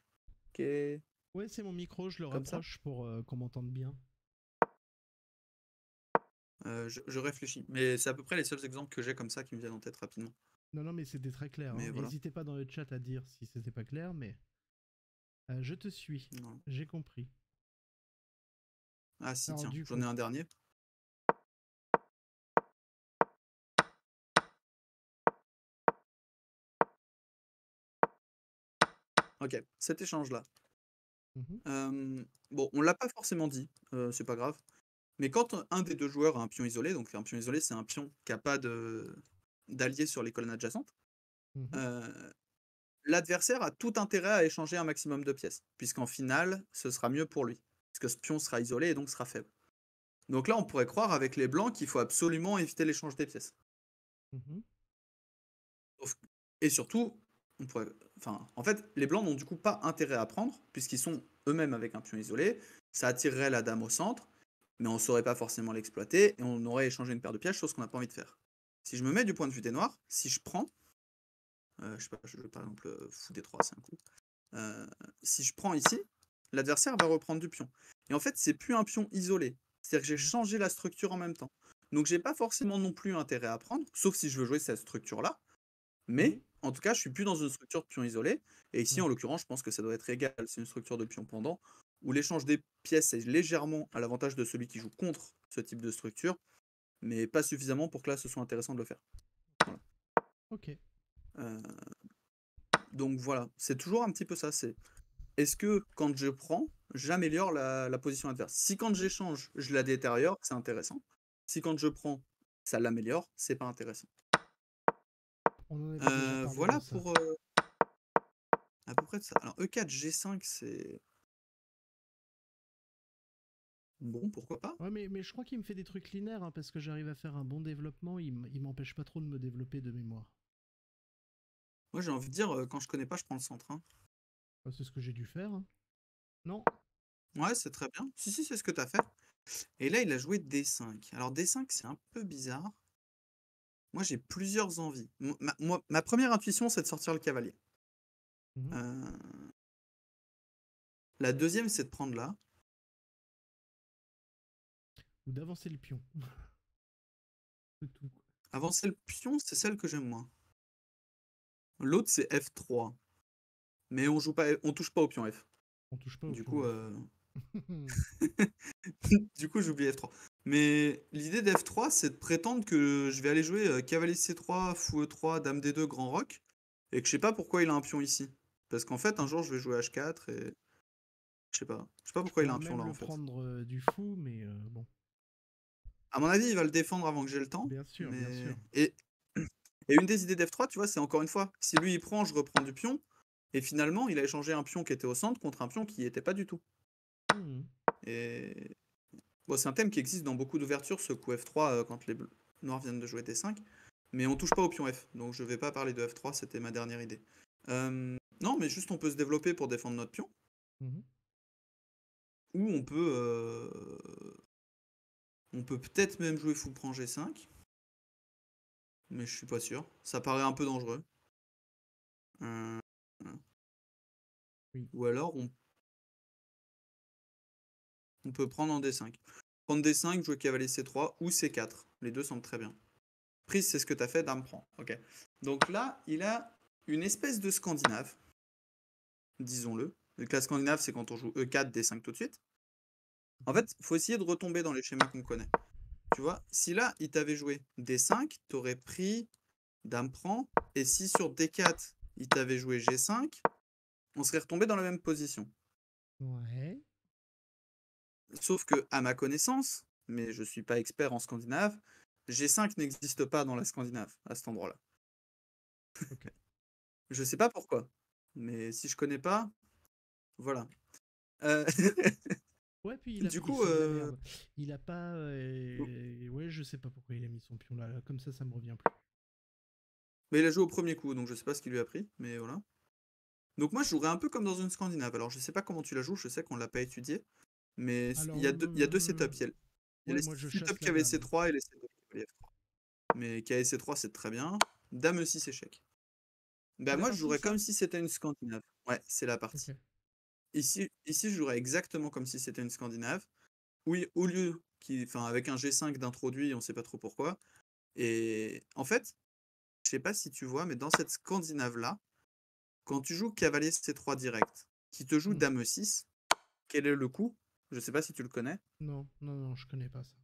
qui est Ouais, c'est mon micro, je le comme ça. rapproche pour qu'on m'entende bien. Je réfléchis. Mais c'est à peu près les seuls exemples que j'ai comme ça qui me viennent en tête rapidement. Non, non, mais c'était très clair. Mais Hein. voilà. N'hésitez pas dans le chat à dire si c'était pas clair, mais je te suis. Non. J'ai compris. Ah si, Alors tiens, du j'en coup, ai un dernier. Ok, cet échange-là. mhm, Bon, on l'a pas forcément dit, c'est pas grave. Mais quand un des deux joueurs a un pion isolé, donc un pion isolé, c'est un pion qui a pas d'allié sur les colonnes adjacentes, mhm, euh, l'adversaire a tout intérêt à échanger un maximum de pièces, puisqu'en finale, ce sera mieux pour lui, puisque ce pion sera isolé et donc sera faible. Donc là, on pourrait croire avec les blancs qu'il faut absolument éviter l'échange des pièces. mhm, Sauf- Et surtout, on pourrait, enfin, en fait, les blancs n'ont du coup pas intérêt à prendre, puisqu'ils sont eux-mêmes avec un pion isolé. Ça attirerait la dame au centre, mais on ne saurait pas forcément l'exploiter, et on aurait échangé une paire de pièges, chose qu'on n'a pas envie de faire. Si je me mets du point de vue des noirs, si je prends, je sais pas, je veux par exemple fou des 3 c'est un coup. Euh, Si je prends ici, l'adversaire va reprendre du pion. Et en fait, c'est plus un pion isolé. C'est-à-dire que j'ai mhm, changé la structure en même temps. Donc j'ai pas forcément non plus intérêt à prendre, sauf si je veux jouer cette structure-là. mhm, Mais en tout cas, je suis plus dans une structure de pion isolé. Et ici, ouais. en l'occurrence, je pense que ça doit être égal. C'est une structure de pion pendant, où l'échange des pièces est légèrement à l'avantage de celui qui joue contre ce type de structure, mais pas suffisamment pour que là, ce soit intéressant de le faire. Voilà. Ok. Euh, donc voilà, c'est toujours un petit peu ça. C'est est-ce que quand je prends, j'améliore la position adverse? Si quand j'échange, je la détériore, c'est intéressant. Si quand je prends, ça l'améliore, c'est pas intéressant. On en avait déjà parlé de Voilà ça. pour à peu près de ça. Alors E4, G5, c'est bon, pourquoi pas. Ouais, mais je crois qu'il me fait des trucs linéaires, hein, parce que j'arrive à faire un bon développement, il m'empêche pas trop de me développer de mémoire. Moi, j'ai envie de dire, quand je connais pas, je prends le centre, hein. C'est ce que j'ai dû faire. Hein. Non. Ouais, c'est très bien. Si, si, c'est ce que tu as fait. Et là, il a joué D5. Alors D5, c'est un peu bizarre. Moi, j'ai plusieurs envies. Ma première intuition, c'est de sortir le cavalier. Mhm. Euh, La deuxième, c'est de prendre là. Ou d'avancer le pion. C'est tout. Avancer le pion, c'est celle que j'aime moins. L'autre, c'est F3. Mais on touche pas au pion F. On touche pas au Du pion coup, F. du coup, j'oublie F3. Mais l'idée d'F3, c'est de prétendre que je vais aller jouer cavalier C3, fou E3, dame D2, grand roc, et que je sais pas pourquoi il a un pion ici. Parce qu'en fait, un jour, je vais jouer H4 et je sais pas. Je sais pas Tu pourquoi il a pourrais un pion même là le en fait. prendre du fou, mais bon. À mon avis, il va le défendre avant que j'ai le temps. Bien sûr, bien Mais sûr. et une des idées d'F3, tu vois, c'est encore une fois, si lui il prend, je reprends du pion. Et finalement, il a échangé un pion qui était au centre contre un pion qui n'y était pas du tout. Mhm. Et bon, c'est un thème qui existe dans beaucoup d'ouvertures, ce coup F3 quand les noirs viennent de jouer T5. Mais on touche pas au pion F, donc je vais pas parler de F3, c'était ma dernière idée. Non, mais juste on peut se développer pour défendre notre pion, Mhm. ou on peut peut-être même jouer fou prend G5, mais je suis pas sûr. Ça paraît un peu dangereux. Euh, Oui. ou alors on peut prendre en D5. Prendre D5, jouer cavalier C3 ou C4. Les deux semblent très bien. Prise, c'est ce que tu as fait, dame prend. Ok. Donc là, il a une espèce de scandinave, disons-le. Donc la scandinave, c'est quand on joue E4, D5 tout de suite. En Mhm. fait, il faut essayer de retomber dans les schémas qu'on connaît. Tu vois, si là, il t'avait joué D5, tu aurais pris dame prend. Et si sur D4, il t'avait joué G5, on serait retombé dans la même position. Ouais. Sauf que, à ma connaissance, mais je suis pas expert en scandinave, G5 n'existe pas dans la Scandinave, à cet endroit-là. Ok. Je sais pas pourquoi, mais si je connais pas, voilà. Euh, Ouais, puis du il coup, fait de la merde. Il a pas. Ouais, je sais pas pourquoi il a mis son pion là. Comme ça me revient plus. mais il a joué au premier coup, donc je sais pas ce qu'il lui a pris, mais voilà. Donc moi, je jouerais un peu comme dans une Scandinave. Alors, je sais pas comment tu la joues, je sais qu'on l'a pas étudié, mais Alors, il y a deux setups. Il y a ouais, les moi je setups chasse la KV dame. C3 et les setups cavalier F3. Mais KV C3, c'est très bien. Dame E6 échec. C'est Bah la moi, je partie jouerais ça? comme si c'était une Scandinave. Ouais, c'est la Ok. partie. Ici, je jouerais exactement comme si c'était une Scandinave. Oui, au lieu enfin, avec un G5 d'introduit, on sait pas trop pourquoi. Et en fait, je sais pas si tu vois, mais dans cette Scandinave-là, quand tu joues cavalier C3 direct, qui te joue Hmm. dame E6, quel est le coup? Je sais pas si tu le connais, Non, non, non, je connais pas ça.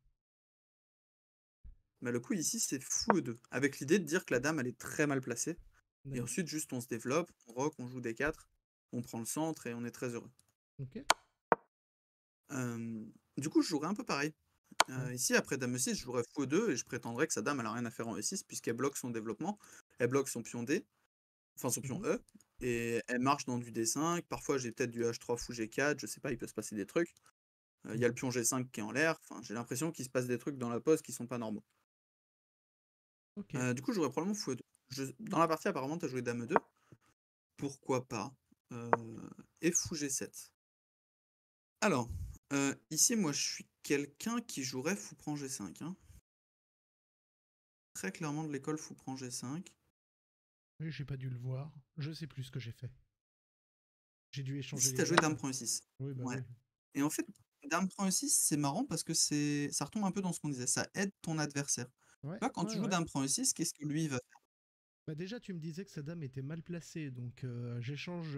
mais le coup ici, c'est fou E2, avec l'idée de dire que la dame, elle est très mal placée. Et D'accord. ensuite, juste on se développe, on rock, on joue D4, on prend le centre et on est très heureux. Ok. Du coup, je jouerais un peu pareil. Ouais. Ici, après dame E6, je jouerais fou E2 et je prétendrais que sa dame, elle a rien à faire en E6 puisqu'elle bloque son développement, elle bloque son pion D, enfin son pion Mhm. E, et elle marche dans du D5. Parfois, j'ai peut-être du H3 fou G4, je sais pas, il peut se passer des trucs. Il y a le Mhm. pion G5 qui est en l'air, enfin, j'ai l'impression qu'il se passe des trucs dans la pose qui sont pas normaux. Ok. Du coup, j'aurais probablement fou E2. Dans la partie, apparemment, tu as joué dame E2, pourquoi pas. Euh, et fou G7. Alors, ici, moi, je suis quelqu'un qui jouerait fou prend G5, hein. Très clairement de l'école fou prend G5. Oui, j'ai pas dû le voir. Je sais plus ce que j'ai fait. J'ai dû échanger Ici, les tu as joué dame dames. prend E6. Oui, bah Ouais. oui. Et en fait, dame prend E6, c'est marrant parce que ça retombe un peu dans ce qu'on disait. Ça aide ton adversaire. Ouais, Tu vois, quand ouais, tu joues ouais. dame prend E6, qu'est-ce que lui va faire? Bah déjà, tu me disais que sa dame était mal placée, donc j'échange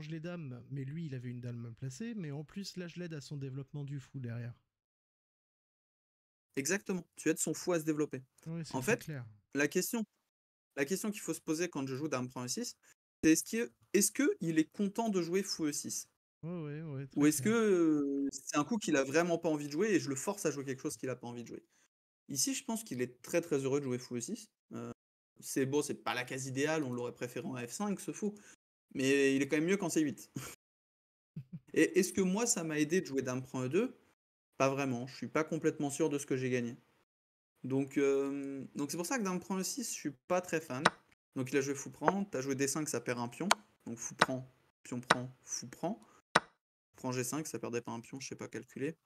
les dames, mais lui, il avait une dame mal placée, mais en plus, là, je l'aide à son développement du fou derrière. Exactement. Tu aides son fou à se développer. Ouais, c'est En très fait, clair. la question, la question qu'il faut se poser quand je joue dame prend E6, c'est est-ce que il est content de jouer fou E6? Ouais, ouais, ouais, Ou très est-ce que clair. c'est un coup qu'il a vraiment pas envie de jouer et je le force à jouer quelque chose qu'il a pas envie de jouer? Ici, je pense qu'il est très très heureux de jouer fou E6. C'est bon, c'est pas la case idéale, on l'aurait préféré en F5, ce fou. Mais il est quand même mieux qu'en C8. Et est-ce que moi, ça m'a aidé de jouer dame prend E2? Pas vraiment. Je suis pas complètement sûr de ce que j'ai gagné. Donc c'est pour ça que dame prend E6, je suis pas très fan. Donc il a joué fou prend. T'as joué D5, ça perd un pion. Donc fou prend, pion prend, fou prend. prend G5, ça perdait pas un pion, je sais pas calculer.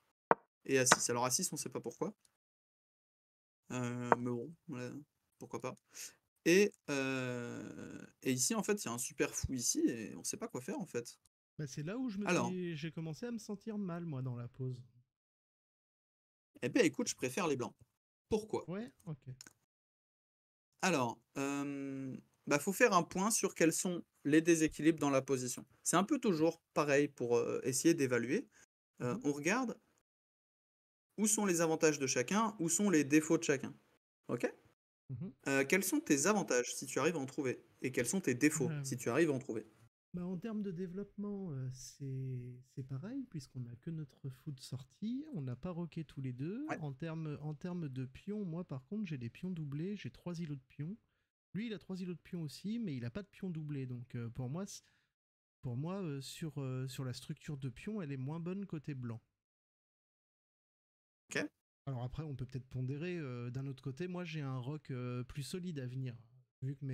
Et A6. Alors A6, on sait pas pourquoi. Mais bon, voilà, pourquoi pas. Et ici, en fait, il y a un super fou ici et on sait pas quoi faire en fait. Bah, c'est là où Alors, j'ai commencé à me sentir mal, moi, dans la pause. eh bien écoute, je préfère les blancs. Pourquoi? Ouais, ok. Alors, bah, faut faire un point sur quels sont les déséquilibres dans la position. C'est un peu toujours pareil pour essayer d'évaluer. Mhm, On regarde où sont les avantages de chacun, où sont les défauts de chacun. Ok? mhm. Quels sont tes avantages si tu arrives à en trouver? Et quels sont tes défauts Euh, si tu arrives à en trouver? Bah, en termes de développement, c'est pareil, puisqu'on n'a que notre foot sorti, on n'a pas roqué tous les deux. Ouais, En termes de pions, moi par contre, j'ai des pions doublés, j'ai 3 îlots de pions. Lui, il a 3 îlots de pions aussi, mais il n'a pas de pions doublés. Donc pour moi sur la structure de pions, elle est moins bonne côté blanc. ok. Alors après, on peut peut-être pondérer. D'un autre côté, moi j'ai un rock plus solide à venir. Vu que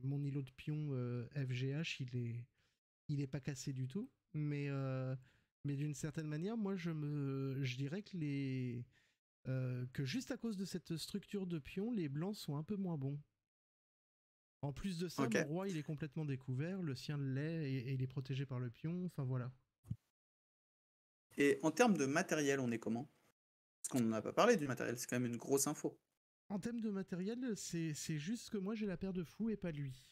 mon îlot de pion FGH, il est pas cassé du tout, mais d'une certaine manière, moi je dirais que juste à cause de cette structure de pion, les blancs sont un peu moins bons. En plus de ça, Ok. mon roi il est complètement découvert, le sien l'est et il est protégé par le pion. Enfin voilà. Et en termes de matériel, on est comment? Parce qu'on n'en a pas parlé du matériel, c'est quand même une grosse info. En termes de matériel, c'est juste que moi j'ai la paire de fous et pas lui.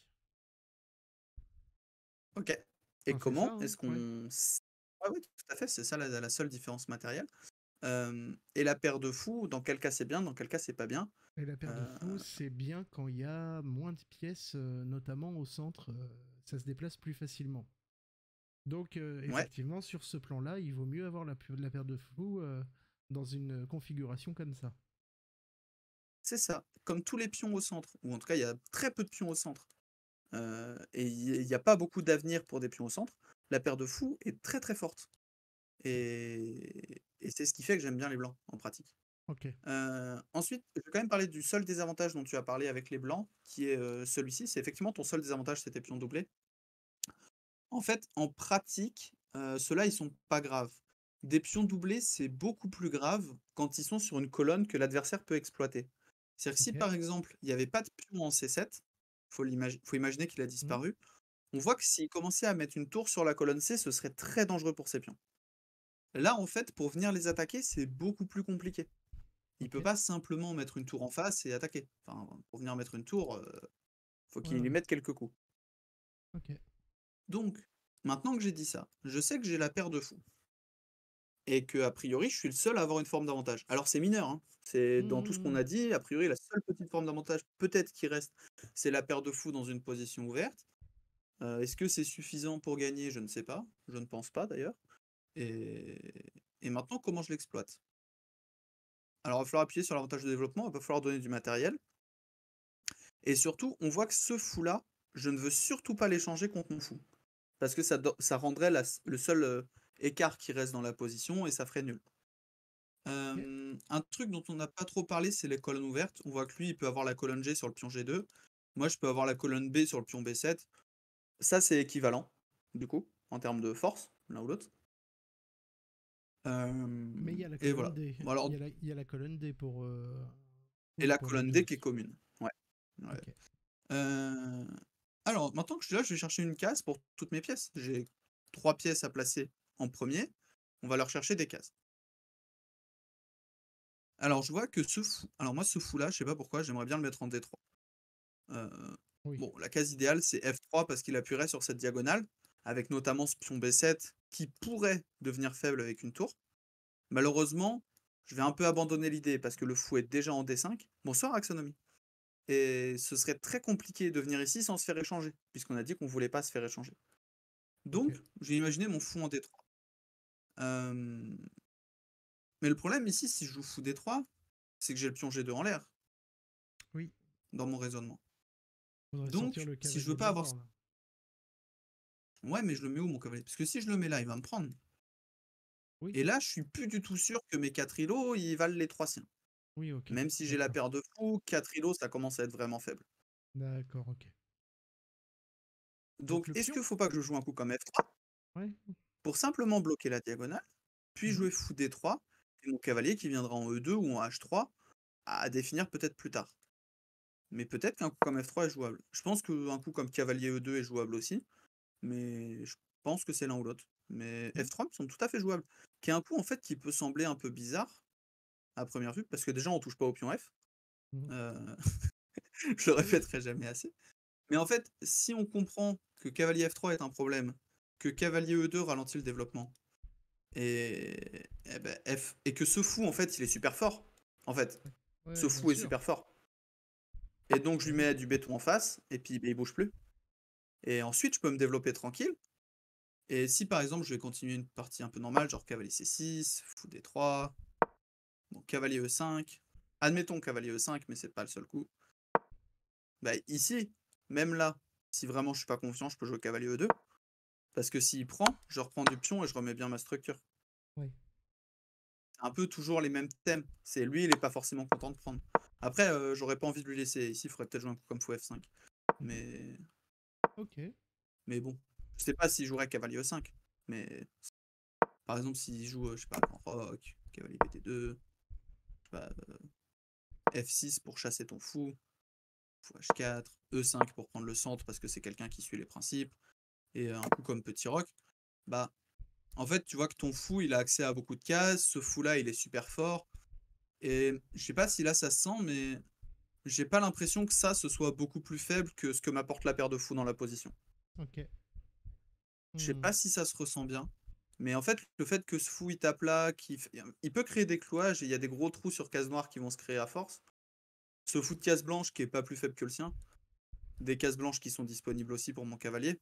Ok. Et Enfin c'est ça, comment hein, est-ce ouais. qu'on... Ouais, oui, tout à fait, c'est ça la seule différence matérielle. Et la paire de fous, dans quel cas c'est bien, dans quel cas c'est pas bien. Et la paire de Euh, fous, c'est bien quand il y a moins de pièces, notamment au centre, ça se déplace plus facilement. Donc, ouais, effectivement, sur ce plan-là, il vaut mieux avoir la paire de fous dans une configuration comme ça. c'est ça. Comme tous les pions au centre, ou en tout cas, il y a très peu de pions au centre. Et il n'y a pas beaucoup d'avenir pour des pions au centre. La paire de fous est très très forte. Et c'est ce qui fait que j'aime bien les blancs en pratique. Ok. Ensuite, je vais quand même parler du seul désavantage dont tu as parlé avec les blancs, qui est celui-ci. C'est effectivement ton seul désavantage, c'était pion doublé. En fait, en pratique, ceux-là, ils sont pas graves. Des pions doublés, c'est beaucoup plus grave quand ils sont sur une colonne que l'adversaire peut exploiter. C'est-à-dire que si Ok. par exemple, il n'y avait pas de pion en C7, faut imaginer qu'il a Hmm. disparu, on voit que s'il commençait à mettre une tour sur la colonne C, ce serait très dangereux pour ses pions. Là, en fait, pour venir les attaquer, c'est beaucoup plus compliqué. Il Ok. peut pas simplement mettre une tour en face et attaquer. Enfin, pour venir mettre une tour, faut Ouais, qu'il lui ouais. mette quelques coups. Ok. Donc, maintenant que j'ai dit ça, je sais que j'ai la paire de fous. Et que, a priori, je suis le seul à avoir une forme d'avantage. Alors, c'est mineur, hein. C'est dans tout ce qu'on Hmm. a dit, a priori, la seule petite forme d'avantage, peut-être qui reste, c'est la paire de fous dans une position ouverte. Est-ce que c'est suffisant pour gagner? Je ne sais pas. Je ne pense pas d'ailleurs. Et maintenant, comment je l'exploite? Alors, il va falloir appuyer sur l'avantage de développement, il va falloir donner du matériel. Et surtout, on voit que ce fou-là, je ne veux surtout pas l'échanger contre mon fou. Parce que ça rendrait le seul écart qui reste dans la position et ça ferait nul. Ok. Un truc dont on n'a pas trop parlé, c'est les colonnes ouvertes. On voit que lui, il peut avoir la colonne G sur le pion G2. Moi, je peux avoir la colonne B sur le pion B7. Ça, c'est équivalent, du coup, en termes de force, l'un ou l'autre. Mais il y a la Et colonne voilà. D. Bon, alors, Il y a la colonne D et oui, la pour les colonne deux D qui est aussi. commune. Ouais. Ouais. Ok. Euh, Alors, maintenant que je suis là, je vais chercher une case pour toutes mes pièces. J'ai 3 pièces à placer en premier. On va leur chercher des cases. Alors, je vois que ce fou. Alors, moi, ce fou-là, je sais pas pourquoi, j'aimerais bien le mettre en D3. Euh, Oui. Bon, la case idéale, c'est F3 parce qu'il appuierait sur cette diagonale, avec notamment ce pion B7 qui pourrait devenir faible avec une tour. Malheureusement, je vais un peu abandonner l'idée parce que le fou est déjà en D5. Bonsoir, Axonomy. Et ce serait très compliqué de venir ici sans se faire échanger, puisqu'on a dit qu'on voulait pas se faire échanger. Ok. Donc, j'ai imaginé mon fou en D3. Euh, Mais le problème ici, si je joue fou D3, c'est que j'ai le pion G2 en l'air, Oui. dans mon raisonnement. Faudrait sortir Donc, le si je veux cavalier pas avoir... d'abord là. Ouais, mais je le mets où, mon cavalier? Parce que si je le mets là, il va me prendre. Oui. Et là, je suis plus du tout sûr que mes 4 îlots, ils valent les 3 siens. Oui. Ok. Même si j'ai la D'accord. paire de fous, 4 îlots, ça commence à être vraiment faible. D'accord. Ok. Donc Donc, le est-ce pion. qu'il faut pas que je joue un coup comme F3? Ouais. pour simplement bloquer la diagonale, puis Mhm. jouer fou D3, et mon cavalier qui viendra en E2 ou en H3 à définir peut-être plus tard. Mais peut-être qu'un coup comme F3 est jouable. Je pense qu'un coup comme cavalier E2 est jouable aussi, mais je pense que c'est l'un ou l'autre. Mais Mhm. F3 me semble tout à fait jouable. Qui est un coup en fait qui peut sembler un peu bizarre à première vue, parce que déjà on touche pas au pion F. Mhm. Euh, je le répéterai jamais assez. Mais en fait, si on comprend que cavalier F3 est un problème, que cavalier E2 ralentit le développement, et ben et que ce fou en fait il est super fort. En fait, ce Ouais, bien fou est sûr. super fort. Et donc je lui Ouais. mets du béton en face, et puis ben, il bouge plus. Et ensuite je peux me développer tranquille. Et si par exemple je vais continuer une partie un peu normale, genre cavalier C6, fou D3, bon, cavalier E5, admettons cavalier E5, mais c'est pas le seul coup. Bah ici, même là, si vraiment je suis pas confiant, je peux jouer cavalier E2. Parce que s'il prend, je reprends du pion et je remets bien ma structure. Ouais. C'est un peu toujours les mêmes thèmes. C'est lui, il est pas forcément content de prendre. Après, j'aurais pas envie de lui laisser. Ici, il faudrait peut-être jouer un coup comme fou F5. Mhm. Mais, Ok. mais bon. Je sais pas s'il jouerait cavalier E5. Mais par exemple, s'il joue, je sais pas, en roc, cavalier BT2, je sais pas, F6 pour chasser ton fou, fou H4, E5 pour prendre le centre parce que c'est quelqu'un qui suit les principes, et un coup comme petit roc, bah en fait, tu vois que ton fou, il a accès à beaucoup de cases. Ce fou-là, il est super fort. Et je sais pas si là ça se sent, mais j'ai pas l'impression que ça, ce soit beaucoup plus faible que ce que m'apporte la paire de fous dans la position. Ok. Je sais Hmm. pas si ça se ressent bien. Mais en fait, le fait que ce fou, il tape là, il peut créer des clouages et il y a des gros trous sur cases noires qui vont se créer à force. Ce fou de case blanche qui est pas plus faible que le sien. Des cases blanches qui sont disponibles aussi pour mon cavalier.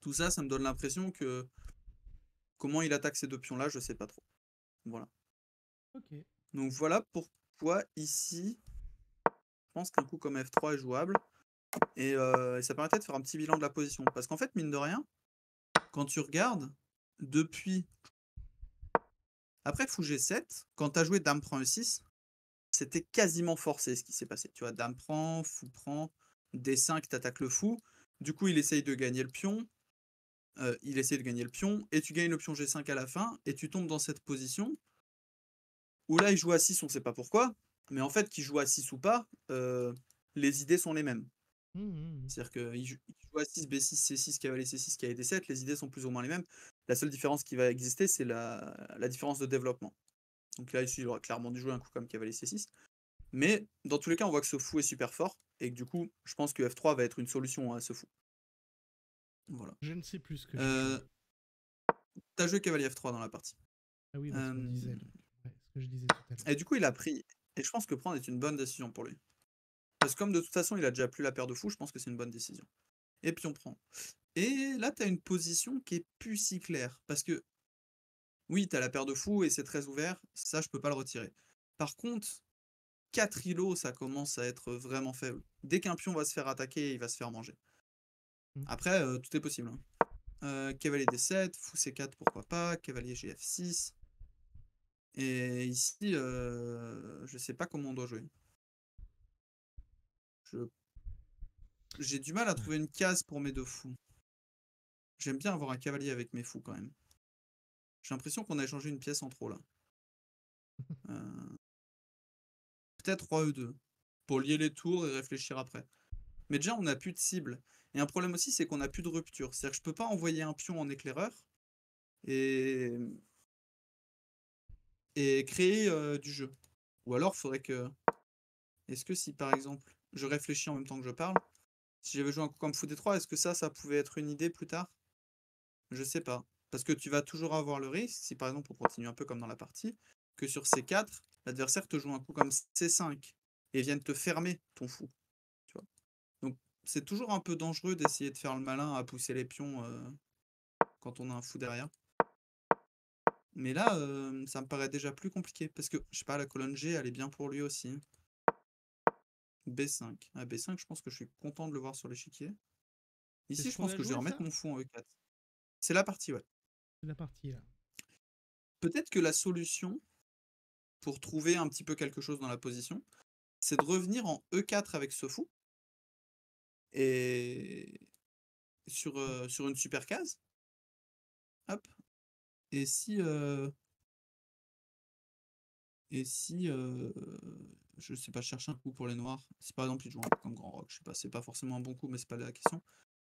Tout ça, ça me donne l'impression que comment il attaque ces deux pions-là, je sais pas trop. Voilà. Ok. Donc voilà pourquoi ici, je pense qu'un coup comme F3 est jouable. Et ça permettait de faire un petit bilan de la position. Parce qu'en fait, mine de rien, quand tu regardes, depuis. Après fou G7, quand tu as joué Dame prend E6, c'était quasiment forcé ce qui s'est passé. Tu vois, Dame prend, fou prend, D5, t'attaques le fou. Du coup, il essaye de gagner le pion. Il essaye de gagner le pion. Et tu gagnes le pion G5 à la fin. Et tu tombes dans cette position où là, il joue à 6, on sait pas pourquoi. Mais en fait, qu'il joue à 6 ou pas, les idées sont les mêmes. Hmm. C'est-à-dire qu'il joue à 6, B6, C6, cavalier C6, cavalier D7, les idées sont plus ou moins les mêmes. La seule différence qui va exister, c'est la différence de développement. Donc là, ici, il aurait clairement dû jouer un coup comme cavalier C6. Mais dans tous les cas, on voit que ce fou est super fort, et que du coup, je pense que F3 va être une solution à ce fou. Voilà. Je ne sais plus ce que j'ai Euh, joué. T'as joué cavalier F3 dans la partie. Ah oui, bah, ce qu'on Euh, disait. Ouais, ce que je disais tout à l'heure. et du coup, il a pris. Et je pense que prendre est une bonne décision pour lui. Parce que comme de toute façon, il a déjà plus la paire de fous, je pense que c'est une bonne décision. Et puis on prend. Et là, tu as une position qui est plus si claire. Parce que oui, tu as la paire de fous et c'est très ouvert, ça je peux pas le retirer. Par contre, 4 îlots, ça commence à être vraiment faible. Dès qu'un pion va se faire attaquer, il va se faire manger. Hmm. Après, tout est possible, hein. Cavalier D7, fou C4, pourquoi pas, cavalier GF6. Et ici, je sais pas comment on doit jouer. Je- J'ai du mal à trouver une case pour mes deux fous. J'aime bien avoir un cavalier avec mes fous quand même. J'ai l'impression qu'on a échangé une pièce en trop là. Euh, Peut-être roi E2 pour lier les tours et réfléchir après. Mais déjà, on n'a plus de cible. Et un problème aussi, c'est qu'on n'a plus de rupture. C'est-à-dire que je peux pas envoyer un pion en éclaireur et, et créer du jeu. Ou alors, il faudrait que. Est-ce que si par exemple, je réfléchis en même temps que je parle, si j'avais joué un coup comme fou D3, est-ce que ça pouvait être une idée plus tard? Je sais pas. Parce que tu vas toujours avoir le risque, si par exemple on continue un peu comme dans la partie, que sur C4, l'adversaire te joue un coup comme C5 et vienne te fermer ton fou. Tu vois. Donc c'est toujours un peu dangereux d'essayer de faire le malin à pousser les pions quand on a un fou derrière. Mais là, ça me paraît déjà plus compliqué. Parce que, je sais pas, la colonne G, elle est bien pour lui aussi. B5. Ah, B5, je pense que je suis content de le voir sur l'échiquier. C'est Ici, ce je qu'on pense a que je vais joué, remettre ça? mon fou en E4. C'est la partie, ouais. C'est la partie, là. Peut-être que la solution, pour trouver un petit peu quelque chose dans la position, c'est de revenir en E4 avec ce fou. Et sur une super case. Hop. Et si... je sais pas, je cherche un coup pour les noirs. Si par exemple il joue un coup comme Grand Rock, je sais pas, c'est pas forcément un bon coup, mais c'est pas la question.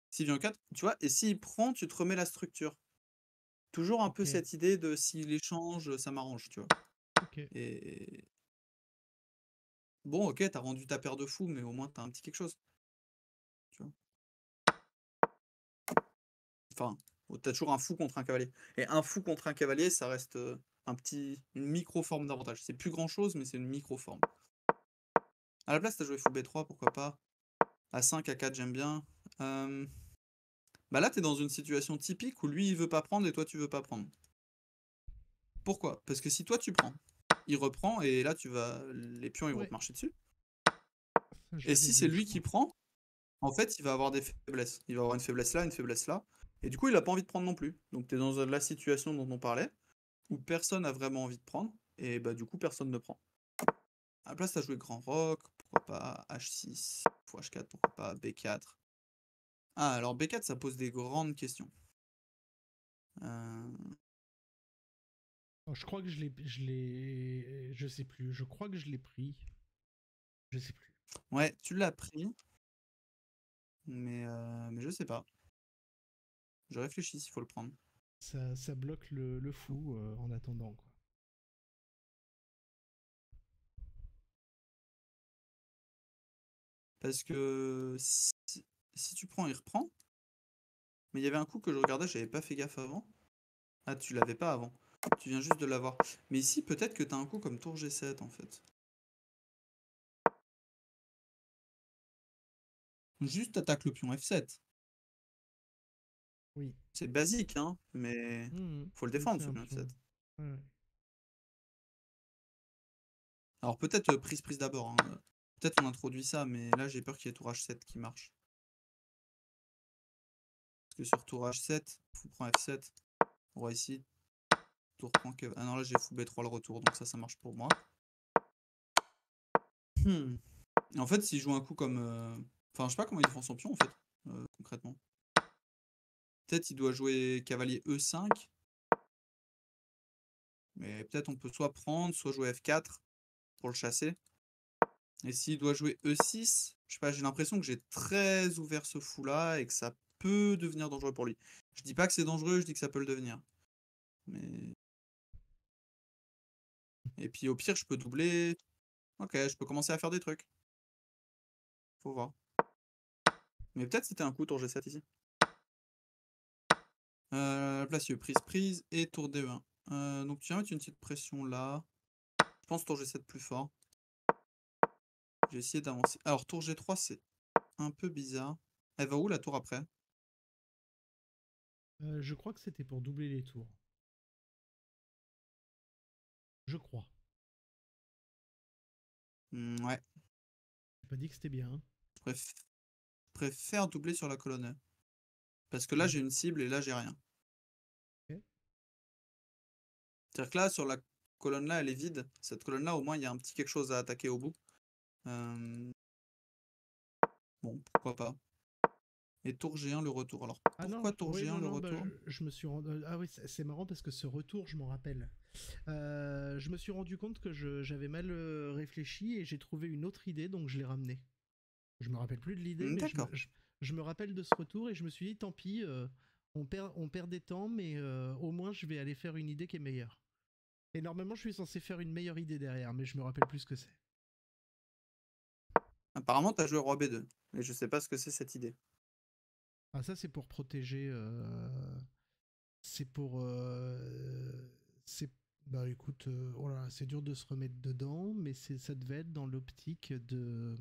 S'il vient en 4, tu vois, et s'il prend, tu te remets la structure. Toujours un peu Ok, cette idée de s'il échange, ça m'arrange, tu vois. ok. Et bon, ok, t'as rendu ta paire de fous, mais au moins t'as un petit quelque chose, tu vois. Enfin, t'as toujours un fou contre un cavalier. Et un fou contre un cavalier, ça reste une micro-forme d'avantage. C'est plus grand chose, mais c'est une micro-forme. À la place, t'as joué fou B3, pourquoi pas. A5, A4, j'aime bien. Bah là, t'es dans une situation typique où lui, il veut pas prendre et toi, tu veux pas prendre. Pourquoi? Parce que si toi, tu prends, il reprend et là, les pions, ils vont Ouais, te marcher dessus. ça je Et l'avais si c'est vu, je lui qui crois. prend, en fait, il va avoir des faiblesses. Il va avoir une faiblesse là, une faiblesse là. Et du coup, il a pas envie de prendre non plus. Donc, t'es dans la situation dont on parlait, où personne a vraiment envie de prendre. Et bah, du coup, personne ne prend. À la place, t'as joué Grand Rock, pourquoi pas H6, fois H4, pourquoi pas B4. Ah, alors B4, ça pose des grandes questions. Euh, Oh, je crois que je sais plus. Je crois que je l'ai pris. Je sais plus. Ouais, tu l'as pris, mais je sais pas. Je réfléchis s'il faut le prendre. Ça bloque le fou en attendant, quoi. Parce que si tu prends, il reprend. Mais il y avait un coup que je regardais, j'avais pas fait gaffe avant. Ah, tu l'avais pas avant. Tu viens juste de l'avoir. Mais ici, peut-être que t'as un coup comme tour G7 en fait. Juste attaque le pion F7. Oui. C'est basique, hein, mais faut le Mais défendre c'est ce un pion pion. F7. Ouais. Alors peut-être prise d'abord, hein. Peut-être on introduit ça, mais là j'ai peur qu'il y ait tour H7 qui marche. Parce que sur tour H7, fou prend F7, roi ici, tour prend que... Ah non, là j'ai fou B3 le retour, donc ça marche pour moi. En fait, s'il joue un coup comme... Enfin, je sais pas comment il défend son pion, en fait, concrètement. Peut-être il doit jouer cavalier E5, mais peut-être on peut soit prendre, soit jouer F4 pour le chasser. Et s'il doit jouer E6, je sais pas, j'ai l'impression que j'ai très ouvert ce fou-là et que ça peut devenir dangereux pour lui. Je dis pas que c'est dangereux, je dis que ça peut le devenir. Mais... Et puis au pire, je peux doubler. Ok, je peux commencer à faire des trucs. Faut voir. Mais peut-être c'était un coup tour G7 ici. Place prise et tour D1. Donc tu viens mettre une petite pression là. Je pense tour G7 plus fort. J'ai essayé d'avancer. Alors tour G3 c'est un peu bizarre. Elle va où la tour après? Je crois que c'était pour doubler les tours. Je crois. Ouais. J'ai pas dit que c'était bien. Hein. Je préfère doubler sur la colonne E. Parce que là Ok. j'ai une cible et là j'ai rien. Ok. C'est-à-dire que là sur la colonne là elle est vide. Cette colonne là au moins il y a un petit quelque chose à attaquer au bout. Bon, pourquoi pas. Et tour G1 le retour. Alors Ah non, pourquoi tour oui, G1 non, le non, bah, retour? je me suis rendu. Ah oui, c'est marrant parce que ce retour, je m'en rappelle. Je me suis rendu compte que j'avais mal réfléchi et j'ai trouvé une autre idée, donc je l'ai ramené. Je me rappelle plus de l'idée, mais D'accord. je me rappelle de ce retour et je me suis dit, tant pis, on perd des temps, mais au moins je vais aller faire une idée qui est meilleure. Et normalement, je suis censé faire une meilleure idée derrière, mais je me rappelle plus ce que c'est. Apparemment t'as joué roi B2. Mais je sais pas ce que c'est cette idée. Ah, ça, c'est pour protéger. C'est pour. C'est. Bah écoute, oh là, c'est dur de se remettre dedans, mais ça devait être dans l'optique de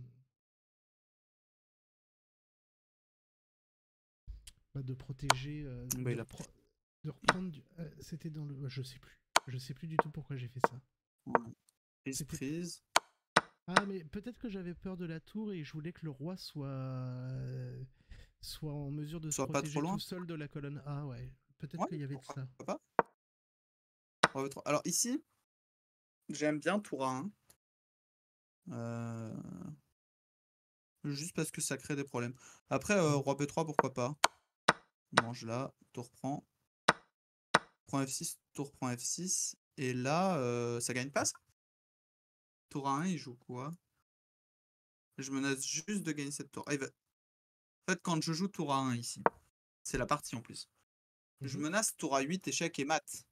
protéger, Bah, il a de reprendre. C'était dans le. Je sais plus. Je sais plus du tout pourquoi j'ai fait ça. ouais. C'était. Prise. Ah, mais peut-être que j'avais peur de la tour et je voulais que le roi soit en mesure de se Soit pas trop protéger tout loin. seul de la colonne A, ouais. Peut-être Ouais, qu'il y avait de pourquoi ça. pas. Roi B3. Alors ici, j'aime bien tour A1. Juste parce que ça crée des problèmes. Après, roi B3, pourquoi pas. On mange là, tour prend. prend F6, tour prend F6. Et là, ça gagne pas ça? Tour A1, il joue quoi? Je menace juste de gagner cette tour. En fait, quand je joue tour A1 ici, c'est la partie en plus. Je menace tour A8, échec et mat.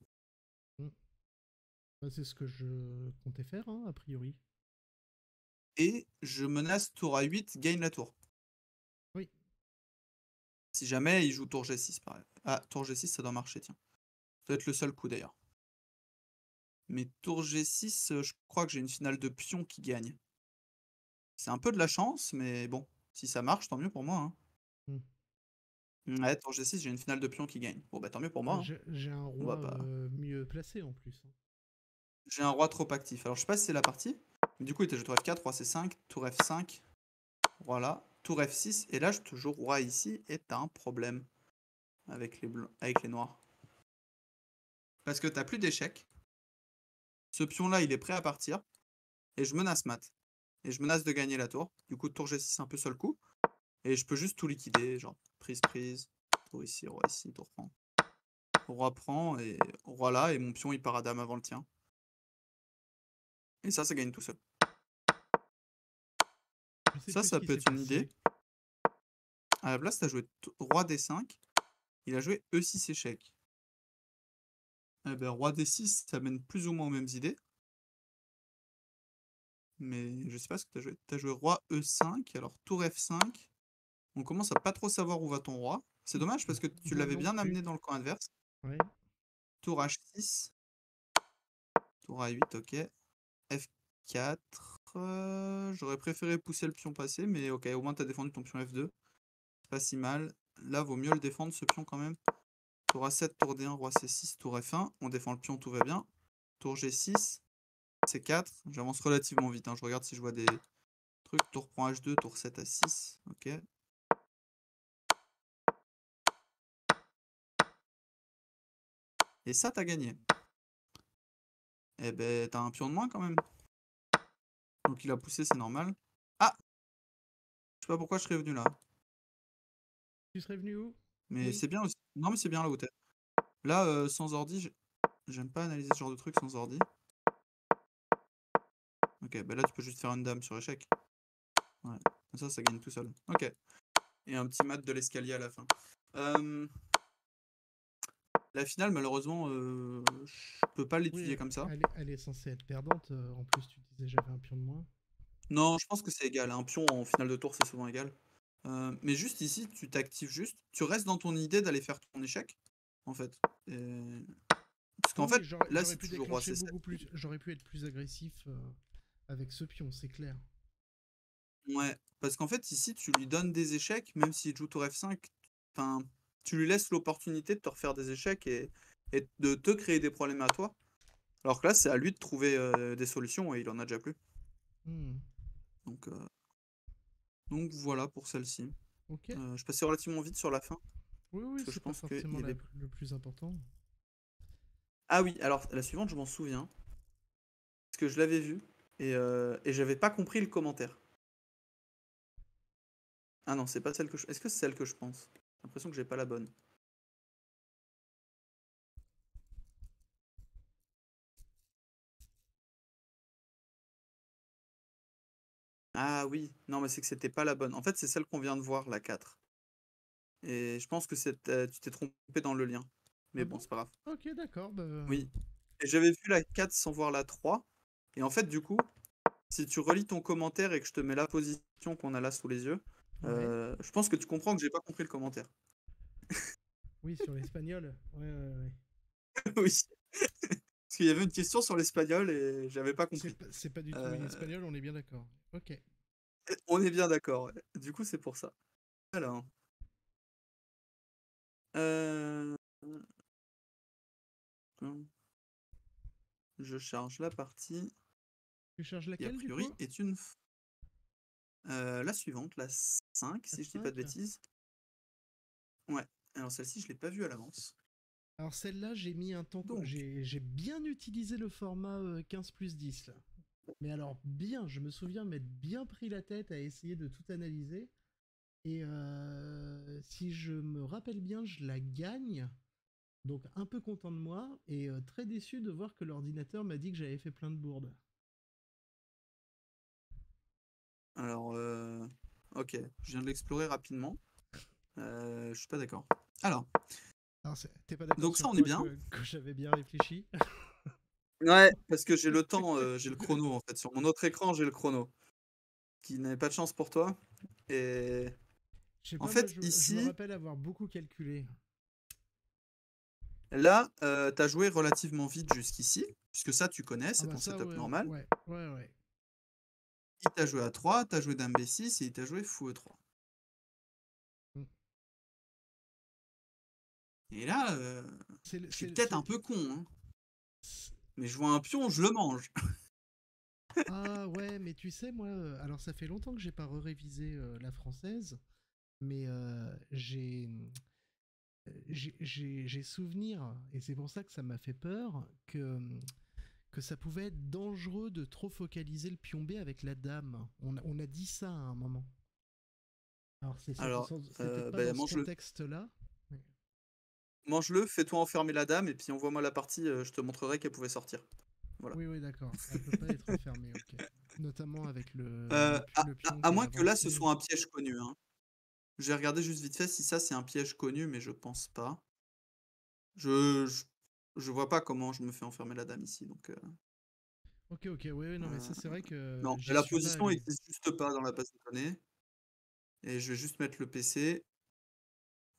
Bah, c'est ce que je comptais faire, hein, a priori. Et je menace tour A8, gagne la tour. Oui. Si jamais il joue tour G6, pareil. Ah, tour G6, ça doit marcher, tiens. Ça doit être le seul coup d'ailleurs. Mais tour G6, je crois que j'ai une finale de pion qui gagne. C'est un peu de la chance, mais bon, si ça marche, tant mieux pour moi. Hein. Ouais, tour G6, j'ai une finale de pion qui gagne. Bon, bah tant mieux pour moi. Hein. J'ai un On va roi pas... mieux placé en plus. J'ai un roi trop actif. Alors je sais pas si c'est la partie. Mais du coup, il était joué tour F4, roi C5, tour F5. Voilà. Tour F6. Et là, je te joue roi ici. Et t'as un problème avec avec les noirs. Parce que t'as plus d'échecs. Ce pion-là, il est prêt à partir. Et je menace mat. Et je menace de gagner la tour. Du coup, tour G6, un peu seul coup. Et je peux juste tout liquider. Genre, prise, prise. Tour ici, tour prend. Roi prend. Et roi là. Et mon pion, il part à dame avant le tien. Et ça gagne tout seul. Ça peut être une idée. À la place, t'as joué roi D5. Il a joué E6 échec. Eh ben, roi D6, ça mène plus ou moins aux mêmes idées. Mais je sais pas ce que t'as joué. T'as joué roi E5, alors tour F5. On commence à pas trop savoir où va ton roi. C'est dommage parce que tu l'avais bien amené dans le camp adverse. Ouais. Tour H6. Tour A8, ok. F4. J'aurais préféré pousser le pion passé, mais ok, au moins t'as défendu ton pion F2. C'est pas si mal. Là, vaut mieux le défendre, ce pion quand même. Tour A7, tour D1, roi C6, tour F1. On défend le pion, tout va bien. Tour G6, C4. J'avance relativement vite. Hein. Je regarde si je vois des trucs. Tour prend H2, tour 7 à 6. Ok. Et ça, t'as gagné. Eh ben, t'as un pion de moins quand même. Donc il a poussé, c'est normal. Ah! Je sais pas pourquoi je serais venu là. Tu serais venu où? Mais c'est bien aussi. Non, mais c'est bien là où t'es. Là, sans ordi, j'aime pas analyser ce genre de truc sans ordi. Ok, bah là tu peux juste faire une dame sur échec. Ouais, ça gagne tout seul. Ok. Et un petit mat de l'escalier à la fin. La finale, malheureusement, je peux pas l'étudier comme ça. Elle est censée être perdante. En plus, tu disais j'avais un pion de moins. Non, je pense que c'est égal. Un pion en finale de tour, c'est souvent égal. Mais juste ici, tu t'actives juste. Tu restes dans ton idée d'aller faire ton échec, en fait. Parce qu'en fait, là, si tu joues roi C7... J'aurais pu être plus agressif avec ce pion, c'est clair. Ouais, parce qu'en fait, ici, tu lui donnes des échecs, même s'il joue tour F5, enfin, tu lui laisses l'opportunité de te refaire des échecs et de te créer des problèmes à toi. Alors que là, c'est à lui de trouver des solutions et il en a déjà plus. Donc voilà pour celle-ci. Okay. Je passais relativement vite sur la fin. Oui, c'est pas forcément le plus important. Ah oui, alors la suivante, je m'en souviens. Parce que je l'avais vue et j'avais pas compris le commentaire. Ah non, c'est pas celle que je... Est-ce que c'est celle que je pense? J'ai l'impression que j'ai pas la bonne. Ah oui, non mais c'est que c'était pas la bonne. En fait, c'est celle qu'on vient de voir, la 4. Et je pense que tu t'es trompé dans le lien. Mais bon, c'est pas grave. Ok, d'accord. Oui. Et j'avais vu la 4 sans voir la 3. Et en fait, du coup, si tu relis ton commentaire et que je te mets la position qu'on a là sous les yeux, je pense que tu comprends que j'ai pas compris le commentaire. Oui, sur l'espagnol. Ouais. Oui. Parce qu'il y avait une question sur l'espagnol et j'avais pas compris. C'est pas du tout une espagnole, on est bien d'accord. Ok. On est bien d'accord. Ouais. Du coup, c'est pour ça. Alors. Je charge la partie. Tu charges Qui, a laquelle, du priori, coup est une... la suivante, la 5, si je dis pas de bêtises. Ouais. Alors celle-ci, je l'ai pas vue à l'avance. Alors celle-là, j'ai mis un temps... J'ai bien utilisé le format 15+10, là. Mais alors bien, je me souviens m'être bien pris la tête à essayer de tout analyser. Et si je me rappelle bien, je la gagne Donc un peu content de moi et très déçu de voir que l'ordinateur m'a dit que j'avais fait plein de bourdes. Alors, ok, je viens de l'explorer rapidement. Je suis pas d'accord. Alors, Alors t'es pas d'accord donc ça sur on est quoi bien. que j'avais bien réfléchi? Ouais, parce que j'ai le temps, j'ai le chrono en fait. Sur mon autre écran, j'ai le chrono. Qui n'avait pas de chance pour toi. Et Je sais en pas, moi fait, je me ici, rappelle avoir beaucoup calculé. là, t'as joué relativement vite jusqu'ici, puisque ça tu connais, Ah c'est bah ton ça setup ouais, normal. ouais, ouais, ouais. Il t'a joué à 3, t'as joué dame B6 et il t'a joué fou E3. Mm. Et là, C'est je suis peut-être un peu con, hein, c'est- mais je vois un pion, je le mange. Ah ouais, mais tu sais, moi, alors ça fait longtemps que j'ai pas révisé la française, mais j'ai souvenir, et c'est pour ça que ça m'a fait peur, que ça pouvait être dangereux de trop focaliser le pion B avec la dame. On a dit ça à un moment. Alors Alors, c'est peut-être pas bah, dans ce mange-le. contexte-là. Mais- Mange-le, fais-toi enfermer la dame, et puis envoie-moi la partie, je te montrerai qu'elle pouvait sortir. Voilà. Oui, oui, d'accord. Elle peut pas être enfermée, ok. Notamment avec À, le pion à qui est moins que là, ce avancé. soit un piège connu, hein. J'ai regardé juste vite fait si ça c'est un piège connu, mais je pense pas. Je, je, je vois pas comment je me fais enfermer la dame ici, donc... Ok, ok, oui, oui, non, mais ça, c'est vrai que non, j'y la suis pas position allé. n'existe juste pas dans la base de données. Et je vais juste mettre le PC,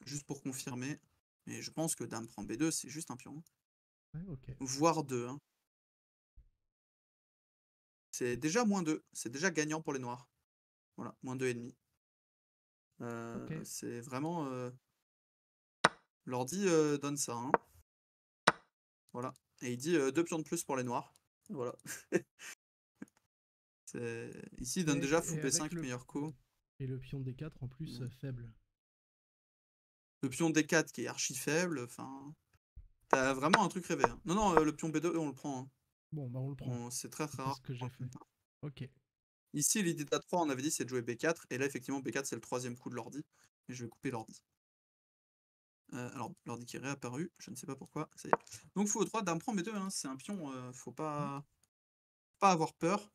juste pour confirmer. Et je pense que dame prend B2, c'est juste un pion. Ouais, ok. Voire 2. Hein. C'est déjà -2. C'est déjà gagnant pour les noirs. Voilà, -2,5. Ok. C'est vraiment... l'ordi donne ça. Hein. Voilà. Et il dit 2 pions de plus pour les noirs. Voilà. Ici, il donne déjà fou Et avec B5 meilleur coup. et le pion D4 en plus faible. Le pion D4 qui est archi faible. Enfin, t'as vraiment un truc rêvé. Hein. Non, non, le pion B2, on le prend. Hein. Bon, bah on le prend. C'est très très C'est rare ce que qu'on j'ai le fait. prenne pas. Ok. Ici, l'idée d'A3, on avait dit, c'est de jouer B4. Et là, effectivement, B4, c'est le troisième coup de l'ordi. Et je vais couper l'ordi. Alors, l'ordi qui est réapparu, je ne sais pas pourquoi. Ça y est. Donc, fou E3, dame prend B2. Hein, c'est un pion, faut Hmm. pas avoir peur.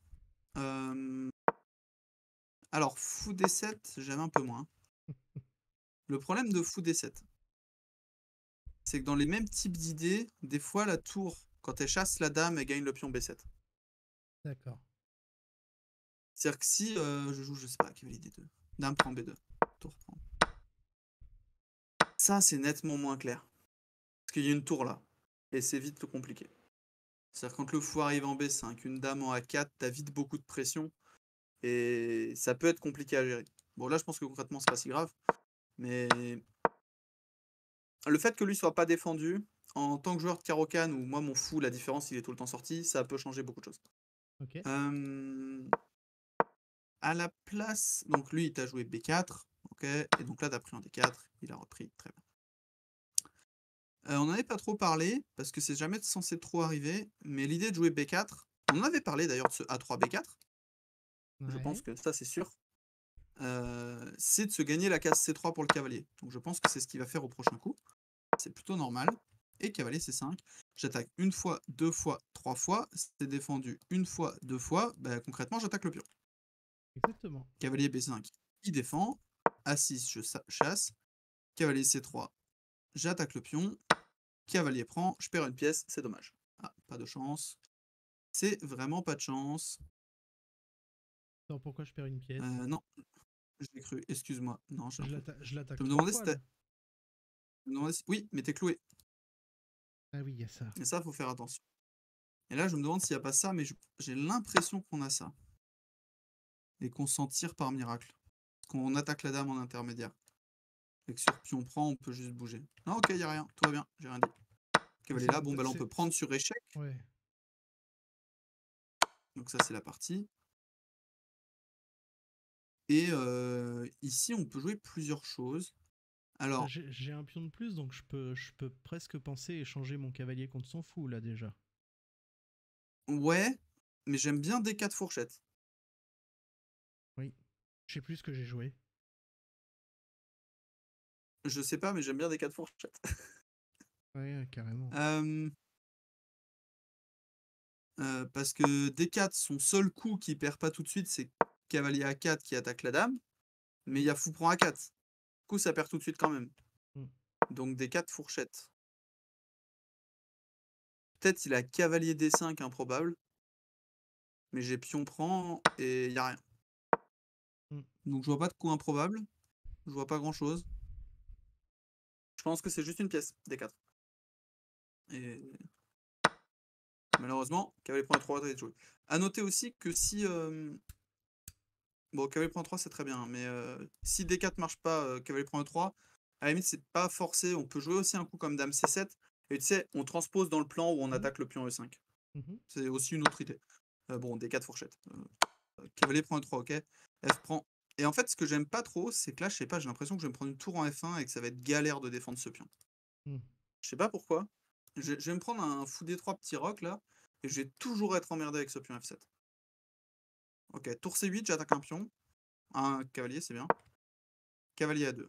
Alors, fou D7, j'aime un peu moins. Le problème de fou D7, c'est que dans les mêmes types d'idées, des fois, la tour, quand elle chasse la dame, elle gagne le pion B7. D'accord. C'est-à-dire que si je joue, je sais pas, cavalier D2, dame prend B2, tour prend. Ça, c'est nettement moins clair. Parce qu'il y a une tour là. Et c'est vite compliqué. C'est-à-dire quand le fou arrive en B5, une dame en A4, t'as vite beaucoup de pression. Et ça peut être compliqué à gérer. Bon, là, je pense que concrètement, c'est pas si grave. Mais le fait que lui soit pas défendu, en tant que joueur de Caro-Kann, où moi, mon fou, la différence, il est tout le temps sorti, ça peut changer beaucoup de choses. Ok. À la place, donc lui, il t'a joué B4, ok, et donc là, t'as pris un D4, il a repris, très bien. On n'en avait pas trop parlé, parce que c'est jamais censé trop arriver, mais l'idée de jouer B4, on en avait parlé d'ailleurs de ce A3-B4, je pense Ouais. que ça, c'est sûr, c'est de se gagner la case C3 pour le cavalier. Donc je pense que c'est ce qu'il va faire au prochain coup, c'est plutôt normal. Et cavalier C5, j'attaque une fois, deux fois, trois fois, c'est défendu une fois, deux fois, bah, concrètement, j'attaque le pion. Exactement. Cavalier B5, il défend. A6, je chasse. Cavalier C3, j'attaque le pion. Cavalier prend, je perds une pièce, c'est dommage. Ah, pas de chance. C'est vraiment pas de chance. Alors pourquoi je perds une pièce? Non, je l'ai cru, excuse-moi. Non, j'ai un peu. Je l'attaque Je me trois demandais si fois là. Oui, mais t'es cloué. Ah oui, il y a ça. Et ça, faut faire attention. Et là, je me demande s'il n'y a pas ça, mais j'ai l'impression qu'on a ça. Et qu'on s'en tire par miracle. Qu'on attaque la dame en intermédiaire. Et que sur pion prend, on peut juste bouger. Non, ok, y a rien, tout va bien, j'ai rien dit. Mais Cavalier là, bon, bah là, on peut prendre sur échec. Ouais. Donc ça, c'est la partie. Et ici, on peut jouer plusieurs choses. Bah, Alors, j'ai un pion de plus, donc je peux presque penser échanger mon cavalier contre son fou là déjà. ouais, mais j'aime bien D4 fourchettes. Oui. Je sais plus ce que j'ai joué. Je sais pas, mais j'aime bien D4 fourchettes. Ouais, carrément. Parce que D4, son seul coup qui perd pas tout de suite, c'est cavalier A4 qui attaque la dame. Mais il y a fou prend A4. Du coup, ça perd tout de suite quand même. Mm. Donc D4 fourchette. Peut-être il a cavalier D5 improbable. Mais j'ai pion prend et il y a rien. Mm. Donc je vois pas de coup improbable. Je vois pas grand chose. Je pense que c'est juste une pièce, D4. Et malheureusement, cavalier prend E3 doit être joué. A noter aussi que si. Bon, cavalier prend 3, c'est très bien. Mais si D4 marche pas, cavalier prend E3, à la limite, c'est pas forcé. On peut jouer aussi un coup comme dame C7. Et tu sais, on transpose dans le plan où on Mm. attaque le pion E5. Mhm. C'est aussi une autre idée. Bon, D4 fourchette. Cavalier prend E3, ok. F prend. Et en fait, ce que j'aime pas trop, c'est que là, je sais pas, j'ai l'impression que je vais me prendre une tour en F1 et que ça va être galère de défendre ce pion. Mm. Je sais pas pourquoi. Je vais me prendre un fou D3 petit roc là, et je vais toujours être emmerdé avec ce pion F7. Ok, tour C8, j'attaque un pion. Un cavalier, c'est bien. Cavalier A2.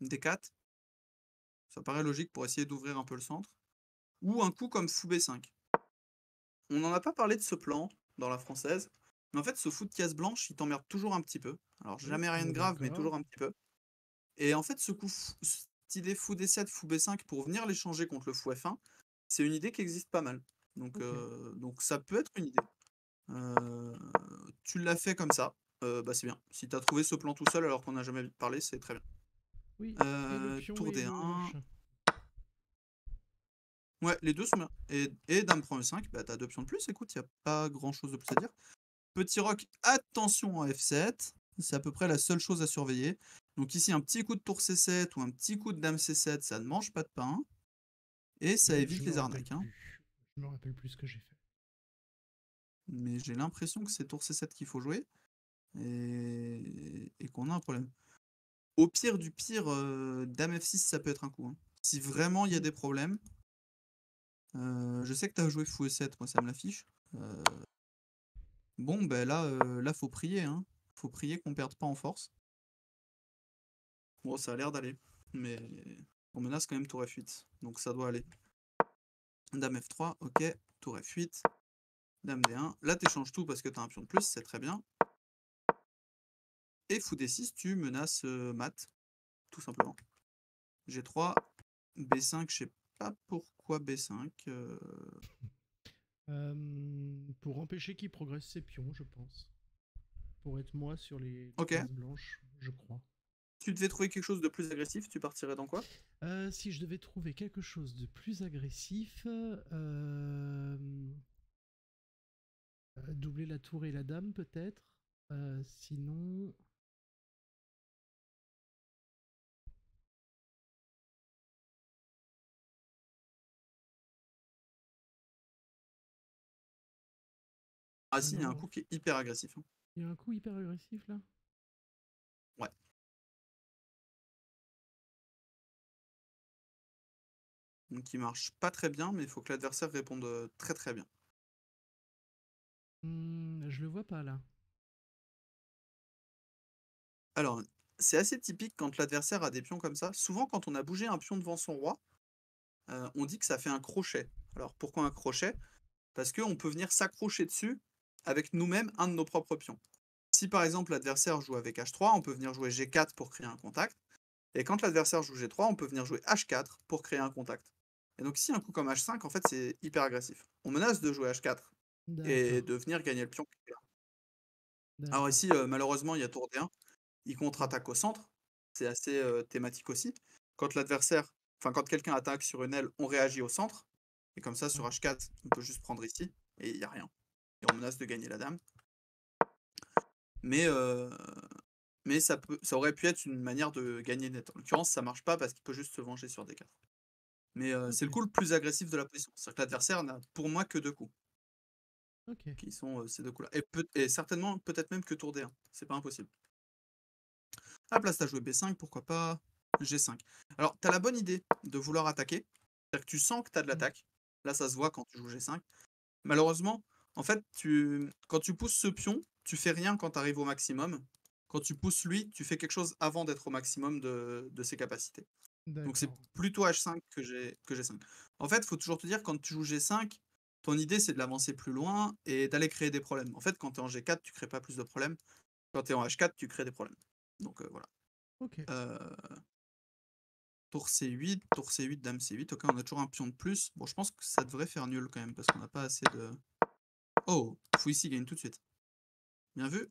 D4. Ça paraît logique pour essayer d'ouvrir un peu le centre. Ou un coup comme fou B5. On n'en a pas parlé de ce plan dans la française, mais en fait, ce fou de case blanche, il t'emmerde toujours un petit peu. Alors, jamais Ok, rien de grave, mais d'accord. toujours un petit peu. Et en fait, ce coup, cette idée fou D7, fou B5 pour venir l'échanger contre le fou F1, c'est une idée qui existe pas mal. Ok. Donc ça peut être une idée. Tu l'as fait comme ça, bah c'est bien. Si tu as trouvé ce plan tout seul alors qu'on n'a jamais parlé, c'est très bien. Oui, et le pion Tour et le D1. chat. Ouais, les deux sont bien. Et dame prend E5, bah t'as deux pions de plus, écoute, il n'y a pas grand chose de plus à dire. Petit roc, attention en F7. C'est à peu près la seule chose à surveiller. Donc ici, un petit coup de tour C7 ou un petit coup de dame C7, ça ne mange pas de pain. Et ça Je évite me les rappelle arnaques, hein. plus. Je me rappelle plus ce que j'ai fait. Mais j'ai l'impression que c'est tour C7 qu'il faut jouer. Et qu'on a un problème. Au pire du pire, dame F6, ça peut être un coup, hein. Si vraiment il y a Mm. des problèmes. Je sais que tu as joué fou E7, moi ça me l'affiche. Bon, ben là, faut prier, hein. Faut prier qu'on perde pas en force. Bon, ça a l'air d'aller. Mais on menace quand même tour F8. Donc ça doit aller. Dame F3, ok. Tour F8. Dame D1. Là, t'échanges tout parce que t'as un pion de plus, c'est très bien. Et fou D6, tu menaces mat, tout simplement. G3, B5, je sais pas pourquoi B5. Pour empêcher qu'il progresse ses pions, je pense. Pour être moi sur les Ok. cases blanches, je crois. Tu devais trouver quelque chose de plus agressif, tu partirais dans quoi? Si je devais trouver quelque chose de plus agressif, doubler la tour et la dame peut-être. Sinon, Ah si, il y a un alors, coup qui est hyper agressif, hein. il y a un coup hyper agressif là. Ouais. Donc il marche pas très bien, mais il faut que l'adversaire réponde très très bien. Je le vois pas là. Alors, c'est assez typique quand l'adversaire a des pions comme ça. Souvent, quand on a bougé un pion devant son roi, on dit que ça fait un crochet. Alors pourquoi un crochet? Parce qu'on peut venir s'accrocher dessus avec nous-mêmes un de nos propres pions. Si par exemple l'adversaire joue avec H3, on peut venir jouer G4 pour créer un contact. Et quand l'adversaire joue G3, on peut venir jouer H4 pour créer un contact. Et donc si un coup comme H5, en fait c'est hyper agressif. On menace de jouer H4 et D'accord, de venir gagner le pion. Alors d'accord. ici, malheureusement, il y a tour D1. Il Mm. contre-attaque au centre. C'est assez thématique aussi. Quand l'adversaire, enfin quand quelqu'un attaque sur une aile, on réagit au centre. Et comme ça, sur Mm. H4, on peut juste prendre ici et il n'y a rien. Et on menace de gagner la dame. Mais, euh, mais ça aurait pu être une manière de gagner net. En l'occurrence, ça marche pas parce qu'il peut juste se venger sur D4. Mais c'est Ok, le coup le plus agressif de la position. C'est-à-dire que l'adversaire n'a pour moi que deux coups, ok. qui sont ces deux coups-là. Et certainement, peut-être même que tour D1. C'est pas impossible. À la place, t'as joué B5, pourquoi pas G5. Alors, t'as la bonne idée de vouloir attaquer. C'est-à-dire que tu sens que t'as de Mm. l'attaque. Là, ça se voit quand tu joues G5. Malheureusement, en fait, quand tu pousses ce pion, tu fais rien quand tu arrives au maximum. Quand tu pousses lui, tu fais quelque chose avant d'être au maximum de ses capacités. Donc c'est D'accord. plutôt H5 que G5. En fait, faut toujours te dire quand tu joues G5, ton idée c'est de l'avancer plus loin et d'aller créer des problèmes. En fait, quand tu es en G4, tu crées pas plus de problèmes. Quand tu es en H4, tu crées des problèmes. Donc voilà. Ok. Heu, tour C8, tour C8, dame C8. OK, on a toujours un pion de plus. Bon, je pense que ça devrait faire nul quand même parce qu'on n'a pas assez de oh! Fou ici gagne tout de suite. Bien vu.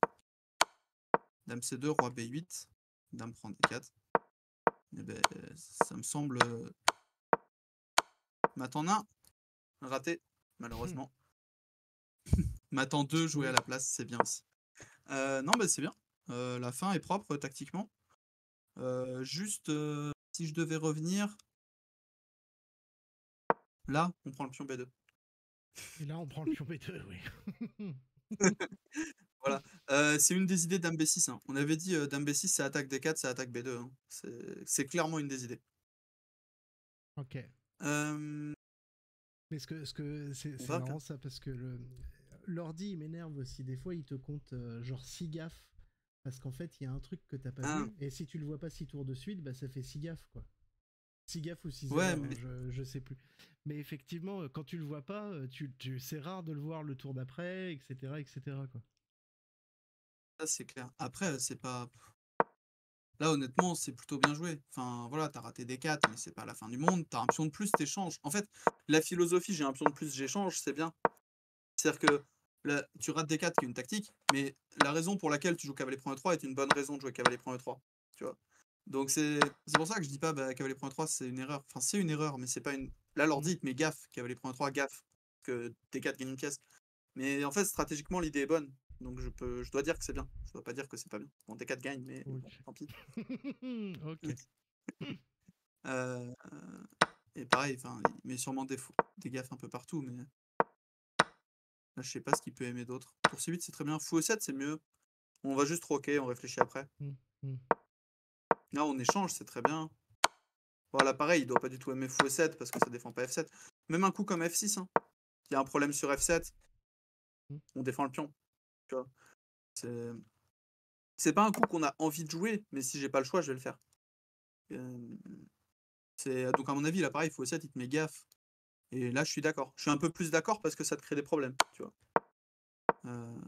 Dame C2, roi B8, dame prend D4. Et beh, ça me semble, mat en 1, raté, malheureusement. Mat en 2 joué à Oui. la place, c'est bien aussi. Non, bah, c'est bien. La fin est propre tactiquement. Juste, si je devais revenir, là, on prend le pion B2. Et là, on prend le pion B2, oui. Voilà, c'est une des idées dame B6, hein. On avait dit, dame B6, c'est attaque D4, c'est attaque B2, hein. C'est clairement une des idées. Ok. Hem, Mais ce que on c'est va bien. marrant ça parce que l'ordi il m'énerve aussi. Des fois, il te compte genre 6 gaffes parce qu'en fait, il y a un truc que t'as pas Ah, vu et si tu le vois pas 6 tours de suite, bah ça fait 6 gaffes quoi. 6 gaffes ou 6 ouais, erreurs, hein, mais je sais plus. Mais effectivement, quand tu le vois pas, c'est rare de le voir le tour d'après, etc., etc. quoi. ça, c'est clair. Après, c'est pas là, honnêtement, c'est plutôt bien joué. Enfin, voilà, tu as raté D4, mais c'est pas la fin du monde. Tu as un pion de plus, tu échanges. En fait, la philosophie, j'ai un pion de plus, j'échange, c'est bien. C'est-à-dire que là, tu rates D4 qui est une tactique, mais la raison pour laquelle tu joues cavalier prend E3 est une bonne raison de jouer cavalier prend E3, tu vois? Donc c'est pour ça que je dis pas, bah, cavalier prend E3, c'est une erreur. Enfin, c'est une erreur, mais c'est pas une là, Mm. l'ordi, il te met gaffe, cavalier prend E3, gaffe, que D4 gagne une pièce. Mais en fait, stratégiquement, l'idée est bonne, donc je dois dire que c'est bien. Je dois pas dire que c'est pas bien. Bon, D4 gagne, mais bon, Ok. tant pis. Ok. Heu et pareil, enfin, il met sûrement des gaffes un peu partout, mais là, je sais pas ce qu'il peut aimer d'autre. Tour C8, c'est très bien. Fou E7, c'est mieux. On va juste roquer, on réfléchit après. Mm, mm. Là, on échange, c'est très bien. Voilà, pareil, il doit pas du tout aimer fou E7 parce que ça défend pas F7. Même un coup comme F6, hein. Il y a un problème sur F7, Mm. on défend le pion, tu vois? C'est c'est pas un coup qu'on a envie de jouer, mais si j'ai pas le choix, je vais le faire. Hem, c'est donc à mon avis, là, pareil, fou E7, il te met gaffe et là, je suis d'accord. Je suis un peu plus d'accord parce que ça te crée des problèmes, tu vois? Heu,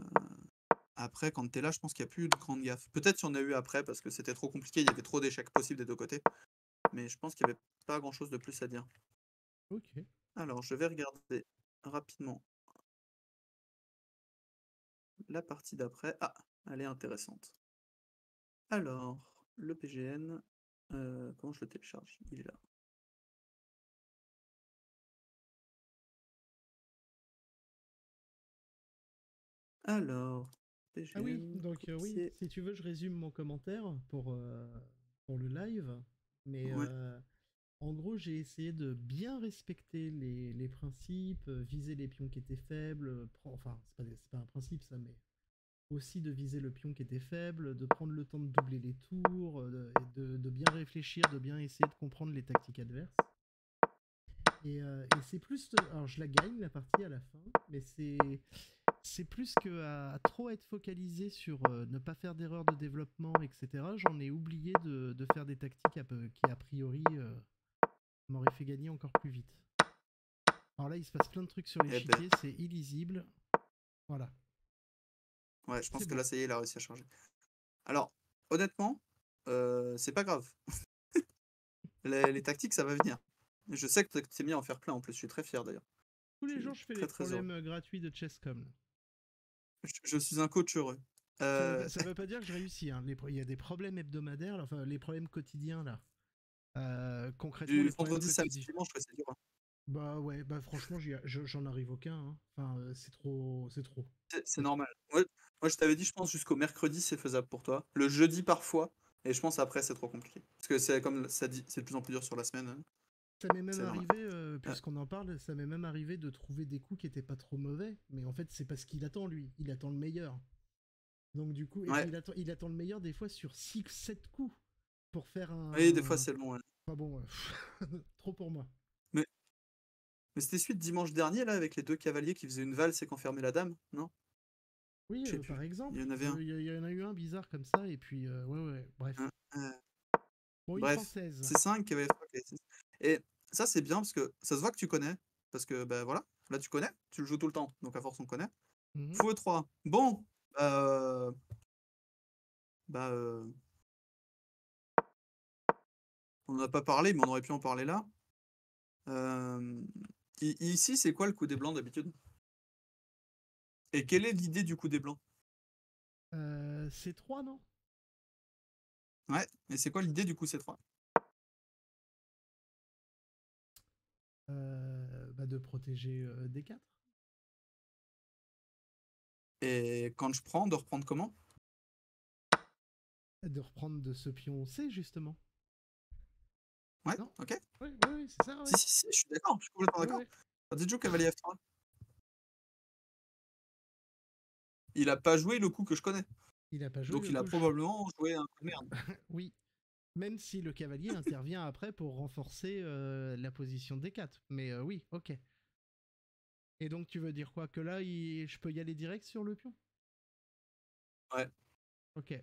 après, quand tu es là, je pense qu'il y a plus de grande gaffe. Peut-être qu'il y en a eu après parce que c'était trop compliqué, il y avait trop d'échecs possibles des 2 côtés, mais je pense qu'il y avait pas grand chose de plus à dire. Ok. Alors, je vais regarder rapidement la partie d'après. Ah, elle est intéressante. Alors, le PGN, comment je le télécharge? Il est là. Alors, Ah oui, PGN, donc oui, copier. si tu veux, je résume mon commentaire pour le live. Mais Ouais, en gros, j'ai essayé de bien respecter les principes, viser les pions qui étaient faibles, enfin, c'est pas un principe ça, mais aussi de viser le pion qui était faible, de prendre le temps de doubler les tours, et de bien réfléchir, de bien essayer de comprendre les tactiques adverses. Et c'est plus. Alors, je la gagne la partie à la fin, mais c'est plus que à trop être focalisé sur ne pas faire d'erreurs de développement, etc. J'en ai oublié de faire des tactiques qui, a priori, m'auraient fait gagner encore plus vite. Alors là, il se passe plein de trucs sur eh ben, l'échiquier, c'est illisible. Voilà. ouais, je C'est pense que bon. là, ça y est, il a réussi à charger. Alors, honnêtement, c'est pas grave. Les tactiques, ça va venir. Je sais que tu t'es mis à en faire plein en plus, je suis très fier d'ailleurs. Tous Je les suis jours, je fais les très, très heureux. problèmes gratuits de Chesscom. Je suis un coach heureux. Ça veut pas dire que je réussis. Hein. Il y a des problèmes hebdomadaires, là, enfin les problèmes quotidiens là. Concrètement, du les problèmes vendredi, que tu samedi, dis. dimanche, ouais, c'est dur, hein. Bah ouais, bah franchement, j'en arrive aucun. Hein. Enfin, c'est trop, c'est trop, C'est c'est trop. normal. Moi, je t'avais dit, je pense jusqu'au mercredi, c'est faisable pour toi. Le jeudi, parfois. Et je pense après, c'est trop compliqué. Parce que c'est comme ça dit, c'est de plus en plus dur sur la semaine, hein. Ça m'est même C'est normal. arrivé, Euh, puisqu'on en parle, ça m'est même arrivé de trouver des coups qui étaient pas trop mauvais, mais en fait c'est parce qu'il attend lui, il attend le meilleur. Donc du coup, et puis ouais. il attend le meilleur des fois sur 6 7 coups pour faire Oui, des fois, un... c'est long, ouais. Enfin bon, trop pour moi. Mais, mais c'était suite dimanche dernier, là, avec les deux cavaliers qui faisaient une valse et qui enfermaient la dame, non? Oui, Je sais par plus. Il exemple, y en avait un. il y en a eu un bizarre comme ça, et puis ouais, ouais, bref. Hein, Bon, une Bref, française. C5, cavalier F3, cavalier C6. Et ça, c'est bien parce que ça se voit que tu connais. Parce que, bah voilà, là tu connais, tu le joues tout le temps. Donc à force, on connaît. Mhm. Fou E3. Bon, euh, bah, on n'en a pas parlé, mais on aurait pu en parler là. Euh, ici, c'est quoi le coup des blancs d'habitude? Et quelle est l'idée du coup des blancs? C3, non? Ouais, et c'est quoi l'idée du coup C3? Bah, de protéger D4. Et quand je prends, de reprendre comment? De reprendre de ce pion C, justement. Ouais, Non? ok. Oui, oui, oui, c'est ça, oui. Si, je suis d'accord, je suis complètement Oui, d'accord. oui. Quand tu joues cavalier F3, il a pas joué le coup que je connais. Il n'a pas joué Donc le il a couche. probablement joué un coup de merde. Oui. Même si le cavalier intervient après pour renforcer la position de D4. Mais oui, ok. Et donc tu veux dire quoi? Que là, je peux y aller direct sur le pion? Ouais. Ok,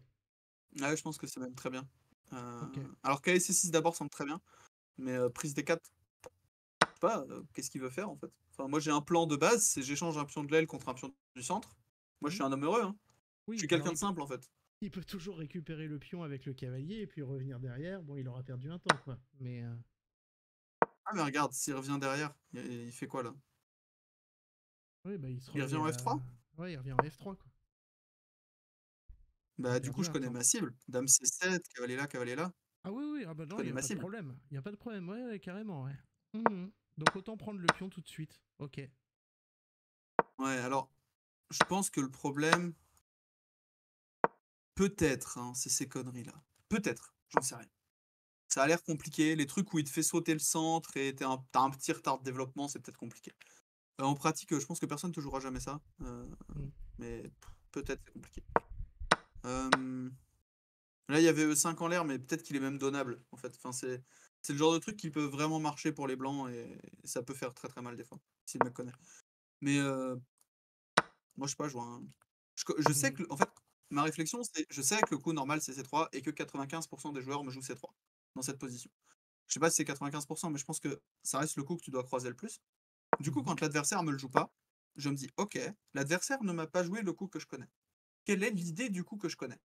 Ouais, je pense que c'est même très bien. ok. Alors cavalier C6 d'abord semble très bien, mais prise D4, je sais pas, qu'est-ce qu'il veut faire en fait? Enfin, moi j'ai un plan de base, c'est j'échange un pion de l'aile contre un pion du centre. Moi je Hmm. suis un homme heureux, hein. Je Oui, suis alors quelqu'un de simple en fait. il peut toujours récupérer le pion avec le cavalier et puis revenir derrière. Bon, il aura perdu un temps, quoi. Mais Ah mais regarde, s'il revient derrière, il fait quoi là? oui, bah il se Il revient remet en à. F3? Ouais, il revient en F3, quoi. Il a Bah du coup perdu je un connais temps. ma cible. Dame C7, cavalier là, cavalier là. Ah oui, oui, ah bah Je non, il connais n'y a ma pas de cible. problème. Il n'y a pas de problème, ouais, ouais, carrément, ouais. Mhm. Donc autant prendre le pion tout de suite. Ok. Ouais, alors je pense que le problème, peut-être, hein, c'est ces conneries-là. Peut-être, j'en sais rien. Ça a l'air compliqué. Les trucs où il te fait sauter le centre et t'as un petit retard de développement, c'est peut-être compliqué. En pratique, je pense que personne ne te jouera jamais ça. Mm. Mais peut-être c'est compliqué. Euh, Là, il y avait E5 en l'air, mais peut-être qu'il est même donnable, en fait. Enfin, c'est le genre de truc qui peut vraiment marcher pour les blancs et ça peut faire très très mal des fois, si le mec connaît. Mais moi, je sais pas, je vois je sais Mm. que, en fait, ma réflexion, c'est je sais que le coup normal, c'est C3 et que 95% des joueurs me jouent C3 dans cette position. Je sais pas si c'est 95%, mais je pense que ça reste le coup que tu dois croiser le plus. Du coup, Mhm. quand l'adversaire me le joue pas, je me dis, ok, l'adversaire ne m'a pas joué le coup que je connais. Quelle est l'idée du coup que je connais?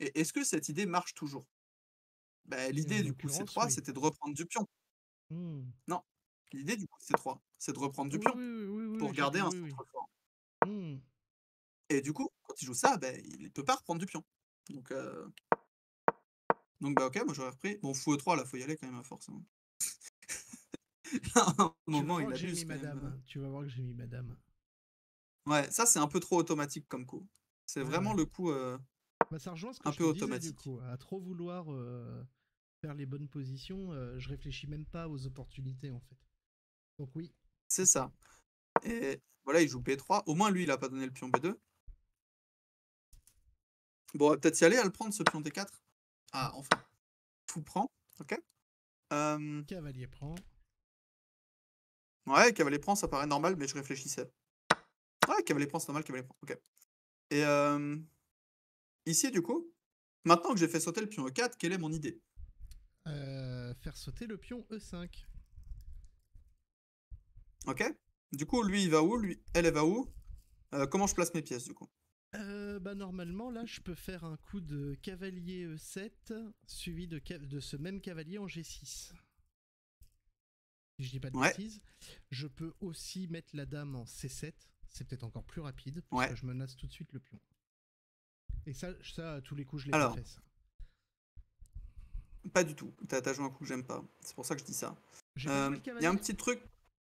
Et est-ce que cette idée marche toujours? Bah, Et l'idée en du coup l'occurrence, C3, oui. c'était de reprendre du pion. Mm. Non, l'idée du coup C3, c'est de reprendre du Oui, pion oui, oui, oui, oui, oui, pour j'ai garder bien, un oui, oui. centre fort. Mm. Et du coup, quand il joue ça, bah, il peut pas reprendre du pion. Donc, bah ok, moi j'aurais repris. Bon, fou E3, là, faut y aller quand même à force, hein. À un Tu vas moment, voir il que j'ai mis abuse quand même. madame. Tu vas voir que j'ai mis madame. Ouais, ça c'est un peu trop automatique comme coup. C'est Ouais, vraiment ouais. le coup Bah, ça rejoint ce que un je peu te disais du automatique. coup. À trop vouloir faire les bonnes positions, je réfléchis même pas aux opportunités en fait. Donc oui. C'est Ok. ça. Et voilà, il joue B3. Au moins, lui, il a pas donné le pion B2. Bon, on va peut-être y aller à le prendre, ce pion D4. Ah, enfin. Fou prend. Ok. Euh, Cavalier prend. Ouais, cavalier prend, ça paraît normal, mais je réfléchissais. Ouais, cavalier prend, c'est normal, cavalier prend. Ok. Et ici, du coup, maintenant que j'ai fait sauter le pion E4, quelle est mon idée? Faire sauter le pion E5. Ok. Du coup, lui, il va où? Lui, elle va où? Comment je place mes pièces, du coup? Bah normalement là je peux faire un coup de cavalier E7 suivi de ce même cavalier en G6. Si je dis pas de Ouais, bêtises. Je peux aussi mettre la dame en C7. C'est peut-être encore plus rapide puisque ouais. je menace tout de suite le pion. Et ça à tous les coups je l'ai pas Alors, fait ça. pas du tout. T'as joué un coup que j'aime pas. C'est pour ça que je dis ça. J'ai pas joué le Il y a un cavalier. petit truc.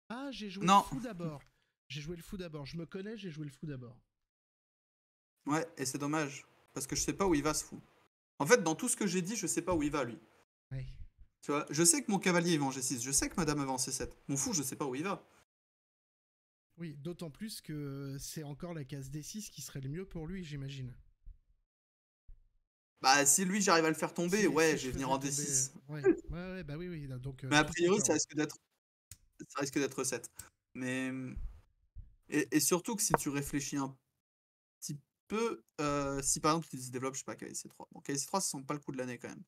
Ah, j'ai joué le Non. fou d'abord. J'ai joué le fou d'abord. Je me connais, j'ai joué le fou d'abord. Ouais, et c'est dommage. Parce que je sais pas où il va, ce fou. En fait, dans tout ce que j'ai dit, je sais pas où il va, lui. Ouais. Tu vois, je sais que mon cavalier il va en G6, je sais que madame va en C7. Mon fou, je sais pas où il va. Oui, d'autant plus que c'est encore la case D6 qui serait le mieux pour lui, j'imagine. Bah, si lui, j'arrive à le faire tomber, ouais, Si je je vais venir faisais en tomber. D6. Ouais, ouais, ouais, bah oui, oui. Donc Mais a tout priori, encore. ça risque d'être 7. Mais. Et surtout que si tu réfléchis un petit peu, si par exemple il se développe, je sais pas, KC3. Bon, KC3, ça sent pas le coup de l'année quand même.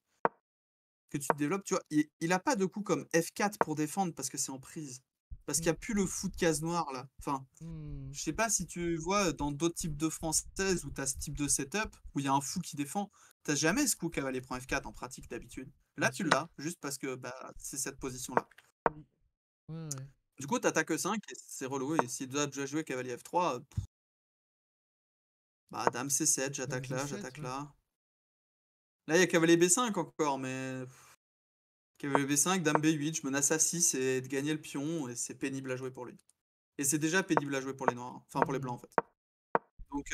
que tu développes, tu vois, il a pas de coup comme F4 pour défendre parce que c'est en prise. Parce qu'il y a plus le fou de case noire là. Enfin, Hmm. je sais pas si tu vois dans d'autres types de françaises où tu as ce type de setup, où il y a un fou qui défend, t'as jamais ce coup cavalier prend F4 en pratique d'habitude. Là, Bien tu sûr. l'as, juste parce que bah, c'est cette position-là. Oui. Ouais, ouais. Du coup, t'attaques E5 et c'est relou. Et si tu dois déjà jouer cavalier F3, bah dame C7, Dame j'attaque là, C7, j'attaque ouais. là. Là, il y a cavalier B5 encore, mais cavalier B5, dame B8, je menace A6 et de gagner le pion, et c'est pénible à jouer pour lui. Et c'est déjà pénible à jouer pour les noirs, hein. Enfin pour les Hmm. blancs en fait. Donc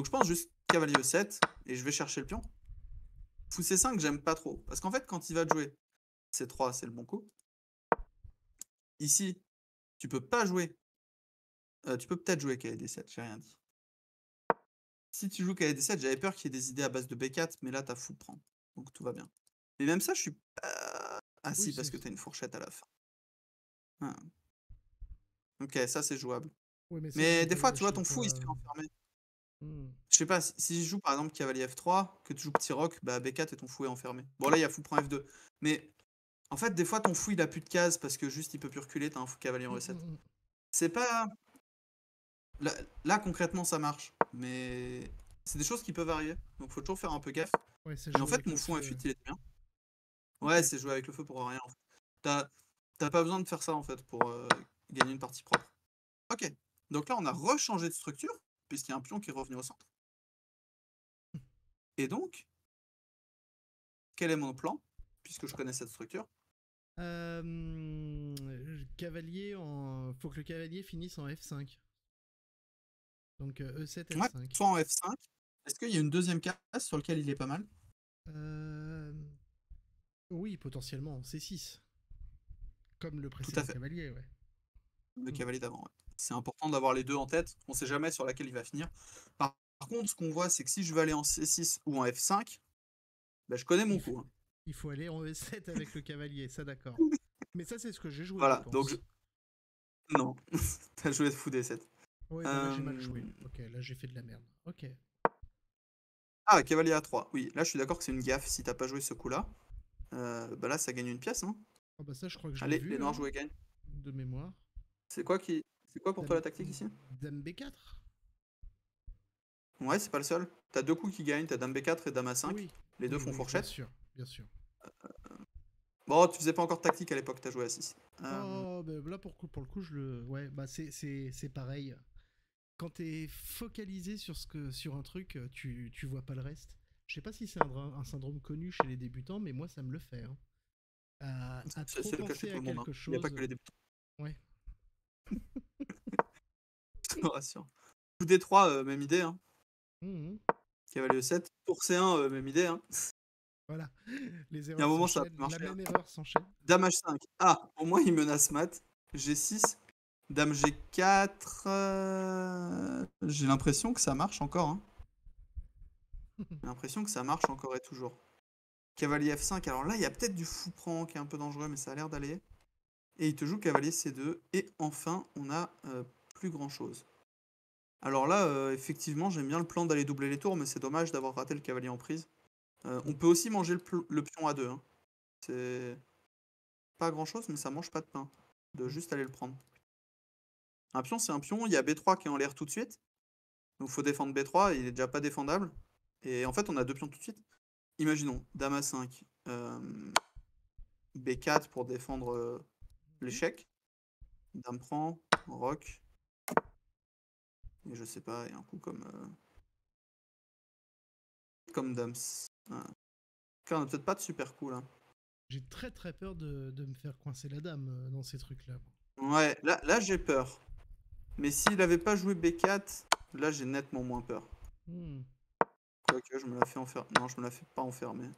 je pense juste cavalier E7 et je vais chercher le pion. Fou C5, j'aime pas trop. Parce qu'en fait, quand il va te jouer C3, c'est le bon coup. Ici, tu peux pas jouer. Tu peux peut-être jouer cavalier D7, j'ai rien dit. Si tu joues cavalier D7, j'avais peur qu'il y ait des idées à base de B4, mais là, t'as fou prend. Donc tout va bien. Mais même ça, je suis pas. Ah Oui, si, parce que t'as une fourchette à la fin. Ah. Ok, ça c'est jouable. Ouais, mais ça, Mais c'est des pas fois, tu vois, chez ton fou, il se toi. fait enfermer. Hmm. Je sais pas, si je joue par exemple cavalier F3, que tu joues petit roc, bah B4 et ton fou est enfermé. Bon, là, il y a fou prend F2. Mais en fait, des fois, ton fou, il a plus de cases parce que juste, il peut plus reculer, t'as un fou cavalier en Hmm, E7. hmm, hmm. C'est pas. Là, concrètement, ça marche. Mais c'est des choses qui peuvent arriver. Donc, faut toujours faire un peu gaffe. Ouais, ça Mais en joue fait, avec mon le fou en feu. F8, il est bien. Ok. Ouais, c'est jouer avec le feu pour rien. En fait. T'as t'as pas besoin de faire ça, en fait, pour gagner une partie propre. Ok. Donc là, on a rechangé de structure, puisqu'il y a un pion qui est revenu au centre. Et donc, quel est mon plan, puisque je connais cette structure? Cavalier en. Faut que le cavalier finisse en F5. Donc E7, Ouais, F5. soit en F5. Est-ce qu'il y a une deuxième case sur laquelle il est pas mal? Euh... Oui, potentiellement en C6. Comme le Tout à précédent fait. cavalier, ouais. Le Hmm. cavalier d'avant. Ouais. C'est important d'avoir les deux en tête. On sait jamais sur laquelle il va finir. Par contre, ce qu'on voit, c'est que si je veux aller en C6 ou en F5, bah, je connais mon Il, f- coup, hein. il faut aller en E7 avec le cavalier, ça d'accord. Mais ça, c'est ce que j'ai joué, je Voilà, donc pense. non, t'as joué de fou D7. Ouais, bah là, j'ai mal joué. Euh, Ok, là, j'ai fait de la merde. Ok. Ah, cavalier A3. Oui, là, je suis d'accord que c'est une gaffe si t'as pas joué ce coup-là. Bah là, ça gagne une pièce, hein. Oh bah ça, je crois que je l'ai Allez, les vu, noirs hein, jouent et gagnent. de mémoire. C'est quoi pour toi Dame, la tactique ici? Dame B4. Ouais, c'est pas le seul. T'as deux coups qui gagnent, t'as Dame B4 et Dame A5. Oui, Les deux oui, font oui, bien fourchette. sûr, bien sûr. Bon, tu faisais pas encore de tactique à l'époque, t'as joué à 6. Oh, bah là, pour le coup, je le... Ouais, bah c'est pareil. Quand t'es focalisé sur un truc, tu vois pas le reste. Je sais pas si c'est un syndrome connu chez les débutants, mais moi, ça me le fait, hein. À trop C'est le cas chez penser tout à le monde, hein. quelque Il n'y a pas chose. que les débutants, Ouais. je te rassure. Coup D3, même idée, hein. Mhm. Cavalier E7. Tour C1, même idée, hein. Voilà. Les Il y a un erreurs moment, ça a s'enchaînent. La marché, hein. même erreur s'enchaîne. Dame H5. Ah, au moins, il menace mat. G6. Dame G4. J'ai l'impression que ça marche encore, hein. J'ai l'impression que ça marche encore et toujours. Cavalier F5. Alors là, il y a peut-être du fou prend qui est un peu dangereux, mais ça a l'air d'aller. Et il te joue cavalier C2. Et enfin, on a plus grand-chose. Alors là, effectivement, j'aime bien le plan d'aller doubler les tours, mais c'est dommage d'avoir raté le cavalier en prise. On peut aussi manger le pion à 2, hein. C'est pas grand-chose, mais ça mange pas de pain. De juste aller le prendre. Un pion, c'est un pion. Il y a B3 qui est en l'air tout de suite. Donc faut défendre B3, il est déjà pas défendable. Et en fait, on a deux pions tout de suite. Imaginons, Dame A5, B4 pour défendre l'échec. Dame prend, Roc. Et je sais pas, et un coup comme Dame. On a peut-être pas de super coup là. J'ai très très peur de me faire coincer la dame dans ces trucs-là. Ouais, là j'ai peur. Mais s'il avait pas joué B4, là j'ai nettement moins peur. Hmm. Quoique, je me la fais enfermer. Non, je me la fais pas enfermer.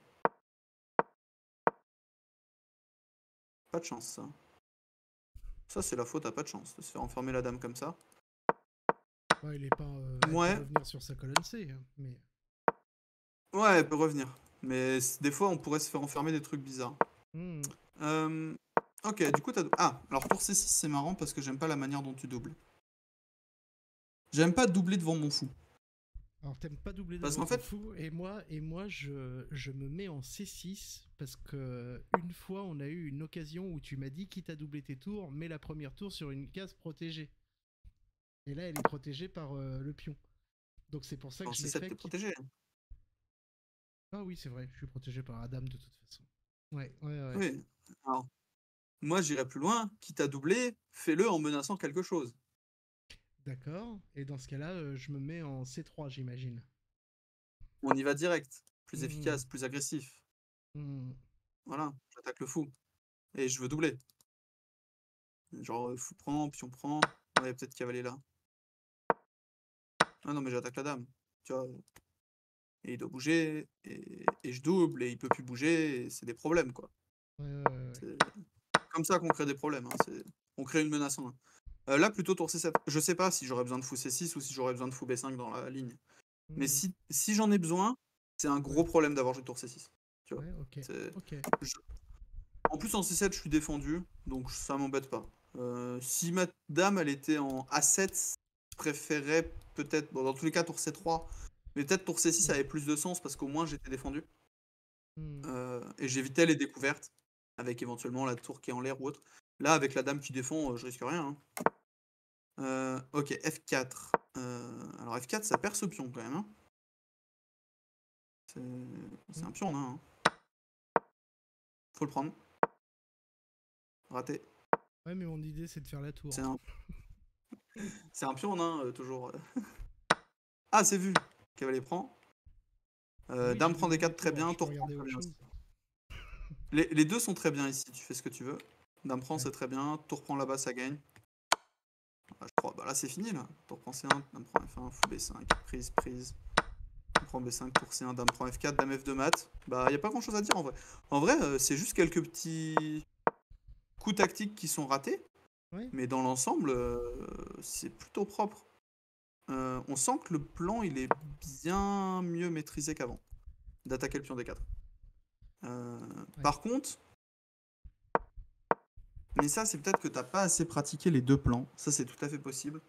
Pas de chance, ça. Ça, c'est la faute à pas de chance, de se faire enfermer la dame comme ça. Ouais, elle peut Ouais, revenir sur sa colonne C, hein, mais... ouais, elle peut revenir. Mais des fois, on pourrait se faire enfermer des trucs bizarres. Hmm. Euh, Ok, du coup, t'as... Ah, alors pour C6, c'est marrant parce que j'aime pas la manière dont tu doubles. J'aime pas doubler devant mon fou. Alors t'aimes pas doubler Parce d'abord qu'en ton fait, fou, et moi je me mets en C6 parce que une fois on a eu une occasion où tu m'as dit quitte à doubler tes tours, mets la première tour sur une case protégée. Et là elle est protégée par le pion. Donc c'est pour ça que en je l'ai C7, fait. t'es protégé. Ah oui c'est vrai, je suis protégé par Adam de toute façon. Ouais, ouais, ouais. Oui. Alors, moi, j'irais plus loin. Quitte à doubler, fais-le en menaçant quelque chose. D'accord. Et dans ce cas-là, je me mets en C3 j'imagine. On y va direct. Plus Hmm, efficace, plus agressif. hmm. Voilà, j'attaque le fou. Et je veux doubler. Genre, fou prend, pion prend. Ouais, peut-être cavalier là. Ah non, mais j'attaque la dame. Tu vois. Et il doit bouger. Et je double. Et il peut plus bouger. Et c'est des problèmes, quoi. Ouais, ouais, ouais, ouais. C'est comme ça qu'on crée des problèmes. Hein. On crée une menace en un. Là, plutôt tour C7. Je sais pas si j'aurais besoin de fou C6 ou si j'aurais besoin de fou B5 dans la ligne. Mais Hmm. si j'en ai besoin, c'est un gros Ouais, problème d'avoir joué tour C6. Tu vois. ouais, ok, C'est- ok. je- En plus, en C7, je suis défendu, donc ça m'embête pas. Si ma dame, elle était en A7, je préférerais peut-être, bon, dans tous les cas, tour C3, mais peut-être tour C6 Hmm, avait plus de sens parce qu'au moins j'étais défendu. hmm. Et j'évitais les découvertes, avec éventuellement la tour qui est en l'air ou autre. Là, avec la dame qui défend, je risque rien. Hein. Ok, F4. Alors F4, ça perd ce pion quand même. Hein. C'est c'est Hmm. un pion, hein. Faut le prendre. Raté. Ouais, mais mon idée c'est de faire la C'est tour. un, c'est un pion, hein, toujours. Ah, c'est vu. Cavalier prend. Ah oui, j'ai Dame vu prend mon D4 très détour, bien. je peux Tour prend regarder très autre bien aussi. chose. Les deux sont très bien ici. Tu fais ce que tu veux. Dame prend, Ouais. c'est très bien. Tour prend là-bas, ça gagne. Ah, je crois. Bah là, c'est fini là. Tour prend C1. Dame prend F1. Fou B5. Prise, prise. Dame prend B5. Tour C1. Dame prend F4. Dame F2 mat. Bah, y a pas grand chose à dire en vrai. En vrai, c'est juste quelques petits coups tactiques qui sont ratés. Ouais. Mais dans l'ensemble, c'est plutôt propre. On sent que le plan il est bien mieux maîtrisé qu'avant d'attaquer le pion D4. Ouais. Par contre, mais ça c'est peut-être que t'as pas assez pratiqué les deux plans, ça c'est tout à fait possible.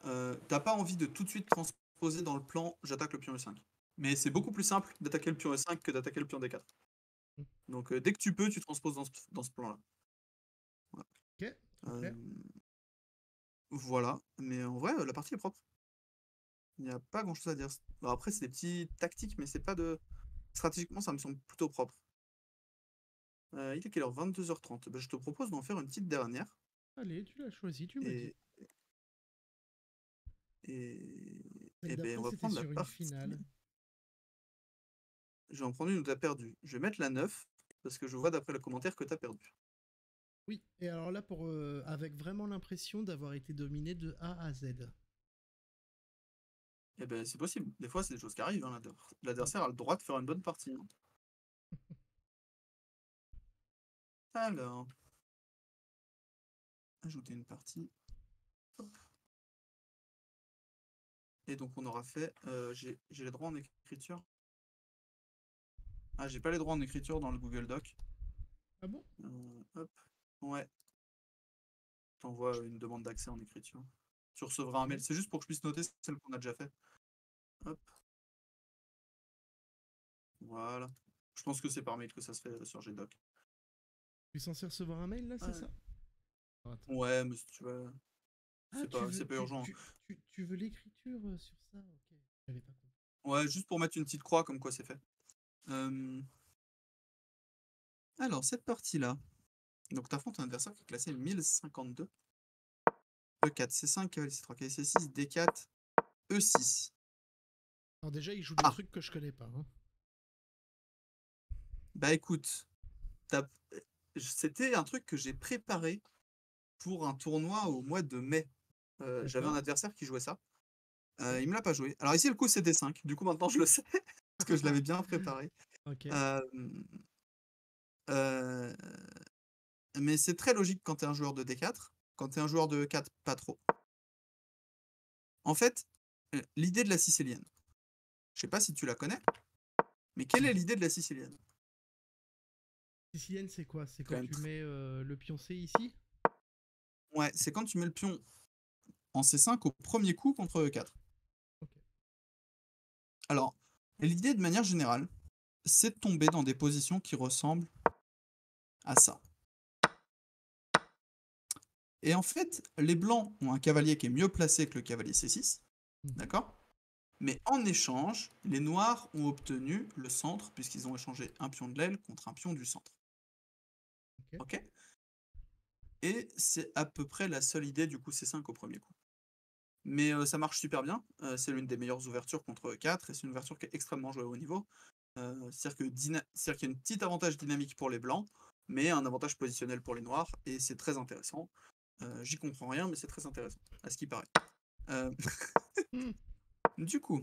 T'as pas envie de tout de suite transposer dans le plan j'attaque le pion E5. Mais c'est beaucoup plus simple d'attaquer le pion E5 que d'attaquer le pion D4. Hmm. Donc dès que tu peux, tu transposes dans ce plan-là. Voilà. Ok, très Euh, clair. voilà, mais en vrai, la partie est propre. Il n'y a pas grand-chose à dire. Alors après, c'est des petits tactiques, mais c'est pas de... Stratégiquement, ça me semble plutôt propre. Il est quelle heure? 22h30. Ben, je te propose d'en faire une petite dernière. Allez, tu l'as choisi, tu me dis. Et, et, Celle et ben, on d'après va c'était prendre la sur une partie. finale. Je vais en prendre une où tu as perdu. Je vais mettre la 9 parce que je vois d'après le commentaire que tu as perdu. Oui, et alors là, avec vraiment l'impression d'avoir été dominé de A à Z. Et ben, c'est possible. Des fois, c'est des choses qui arrivent. Hein. Mm. L'adversaire a le droit de faire une bonne partie. Hein. Alors, ajouter une partie. Hop. Et donc, on aura fait. J'ai les droits en écriture. Ah, j'ai pas les droits en écriture dans le Google Doc. Ah bon? Hop. Ouais, t'envoies une demande d'accès en écriture. Tu recevras un Ok. mail. C'est juste pour que je puisse noter celle qu'on a déjà fait. Hop, voilà. Je pense que c'est par mail que ça se fait sur Gdoc. Tu es censé recevoir un mail là, c'est Ouais, ça? Oh, attends. ouais, mais si tu veux, Ah, c'est pas urgent. tu veux l'écriture sur ça? Ok, j'avais pas compris. Ouais, juste pour mettre une petite croix comme quoi c'est fait. Euh, Alors, cette partie-là. Donc, t'affrontes un adversaire qui est classé 1052. E4, C5, cavalier C3, cavalier C6, D4, E6. Alors déjà, il joue des Ah, trucs que je connais pas. Hein. bah écoute, t'as- c'était un truc que j'ai préparé pour un tournoi au mois de mai. J'avais un D'accord? adversaire qui jouait ça. Ok. Il me l'a pas joué. Alors ici, le coup, c'est D5. Du coup, maintenant, je le sais, parce que je l'avais bien préparé. Ok. Euh, euh, mais c'est très logique quand tu es un joueur de D4. Quand tu es un joueur de E4, pas trop. En fait, l'idée de la sicilienne, je sais pas si tu la connais, mais quelle est l'idée de la sicilienne? Sicilienne, c'est quoi? C'est C'est quand quand même tu tr- mets le pion C ici? Ouais, c'est quand tu mets le pion en C5 au premier coup contre E4. Ok. Alors, l'idée de manière générale, c'est de tomber dans des positions qui ressemblent à ça. Et en fait, les blancs ont un cavalier qui est mieux placé que le cavalier C6, Mhm. d'accord? Mais en échange, les noirs ont obtenu le centre, puisqu'ils ont échangé un pion de l'aile contre un pion du centre. Ok. Ok? Et c'est à peu près la seule idée du coup C5 au premier coup. Mais ça marche super bien, c'est l'une des meilleures ouvertures contre E4, et c'est une ouverture qui est extrêmement jouée au haut niveau. C'est-à-dire qu'il y a un petit avantage dynamique pour les blancs, mais un avantage positionnel pour les noirs, et c'est très intéressant. J'y comprends rien, mais c'est très intéressant, à ce qui paraît. Euh, Hmm. Du coup,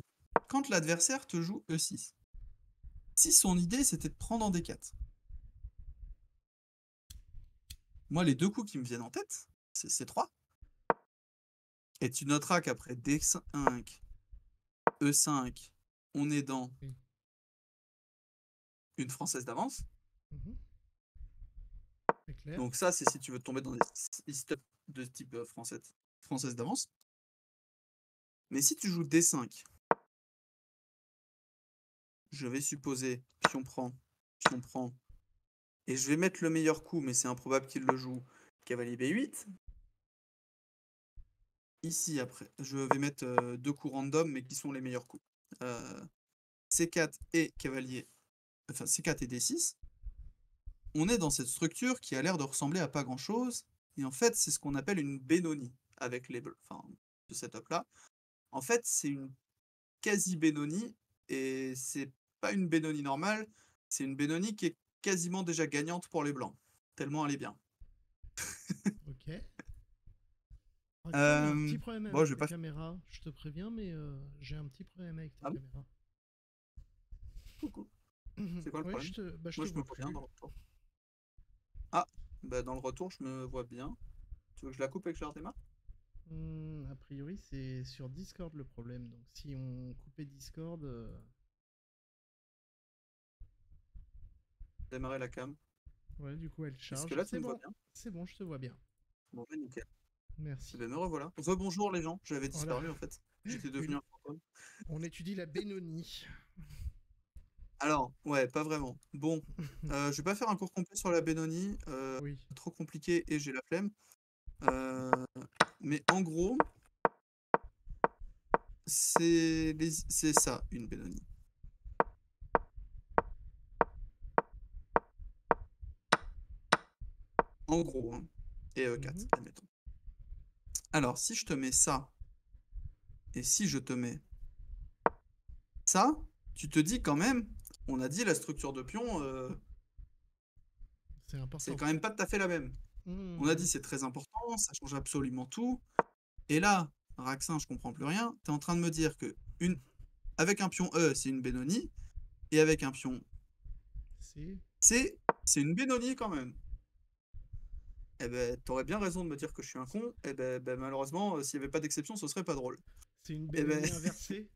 quand l'adversaire te joue E6, si son idée c'était de prendre en D4, moi les deux coups qui me viennent en tête, c'est C3, et tu noteras qu'après D5, E5, on est dans Oui. une française d'avance. Mhm. C'est clair. Donc ça, c'est si tu veux tomber dans des systèmes de type française d'avance. Mais si tu joues D5, je vais supposer pion prend, et je vais mettre le meilleur coup, mais c'est improbable qu'il le joue, cavalier B8. Ici, après, je vais mettre deux coups random, mais qui sont les meilleurs coups. C4 et cavalier, enfin C4 et D6. On est dans cette structure qui a l'air de ressembler à pas grand-chose, et en fait, c'est ce qu'on appelle une Benoni, avec les enfin, ce setup-là. En fait, c'est une quasi Benoni, et c'est pas une Benoni normale, c'est une Benoni qui est quasiment déjà gagnante pour les blancs, tellement elle est bien. Ok. Roxane, j'ai un petit Euh, problème bon, avec je vais ta pas. caméra. Je te préviens, mais j'ai un petit problème avec ta Ah bon. caméra. Coucou. C'est quoi le Ouais, problème? je Moi, te je me vois vois bien plus. dans le retour. Ah, bah dans le retour, je me vois bien. Tu veux que je la coupe et que je la redémarre? A priori, c'est sur Discord le problème. Donc, si on coupait Discord, Démarrer la cam. ouais, du coup, elle Est-ce que charge. là, tu me vois bien? C'est bon, je te vois bien. Bon, bah nickel. Eh Merci. ben, me revoilà. Rebonjour les gens, j'avais Voilà. disparu en fait. J'étais devenu Une... un fantôme. On étudie la Benoni. Alors, ouais, pas vraiment. Bon, je vais pas faire un cours complet sur la Benoni, Oui. trop compliqué et j'ai la flemme. Euh, mais en gros, c'est ça, une Benoni. En gros, hein. Et E4, Mhm. admettons. Alors, si je te mets ça, et si je te mets ça, tu te dis quand même, on a dit la structure de pion, C'est c'est important. quand même pas tout à fait la même. On a dit Mhm. c'est très important, ça change absolument tout. Et là, Raxin, je comprends plus rien. Tu es en train de me dire que avec un pion E, c'est une Benoni, et avec un pion C'est C, c'est une Benoni quand même. Eh ben, t'aurais bien raison de me dire que je suis un con. Eh ben, malheureusement, s'il n'y avait pas d'exception, ce serait pas drôle. c'est une Eh ben, Benoni inversée.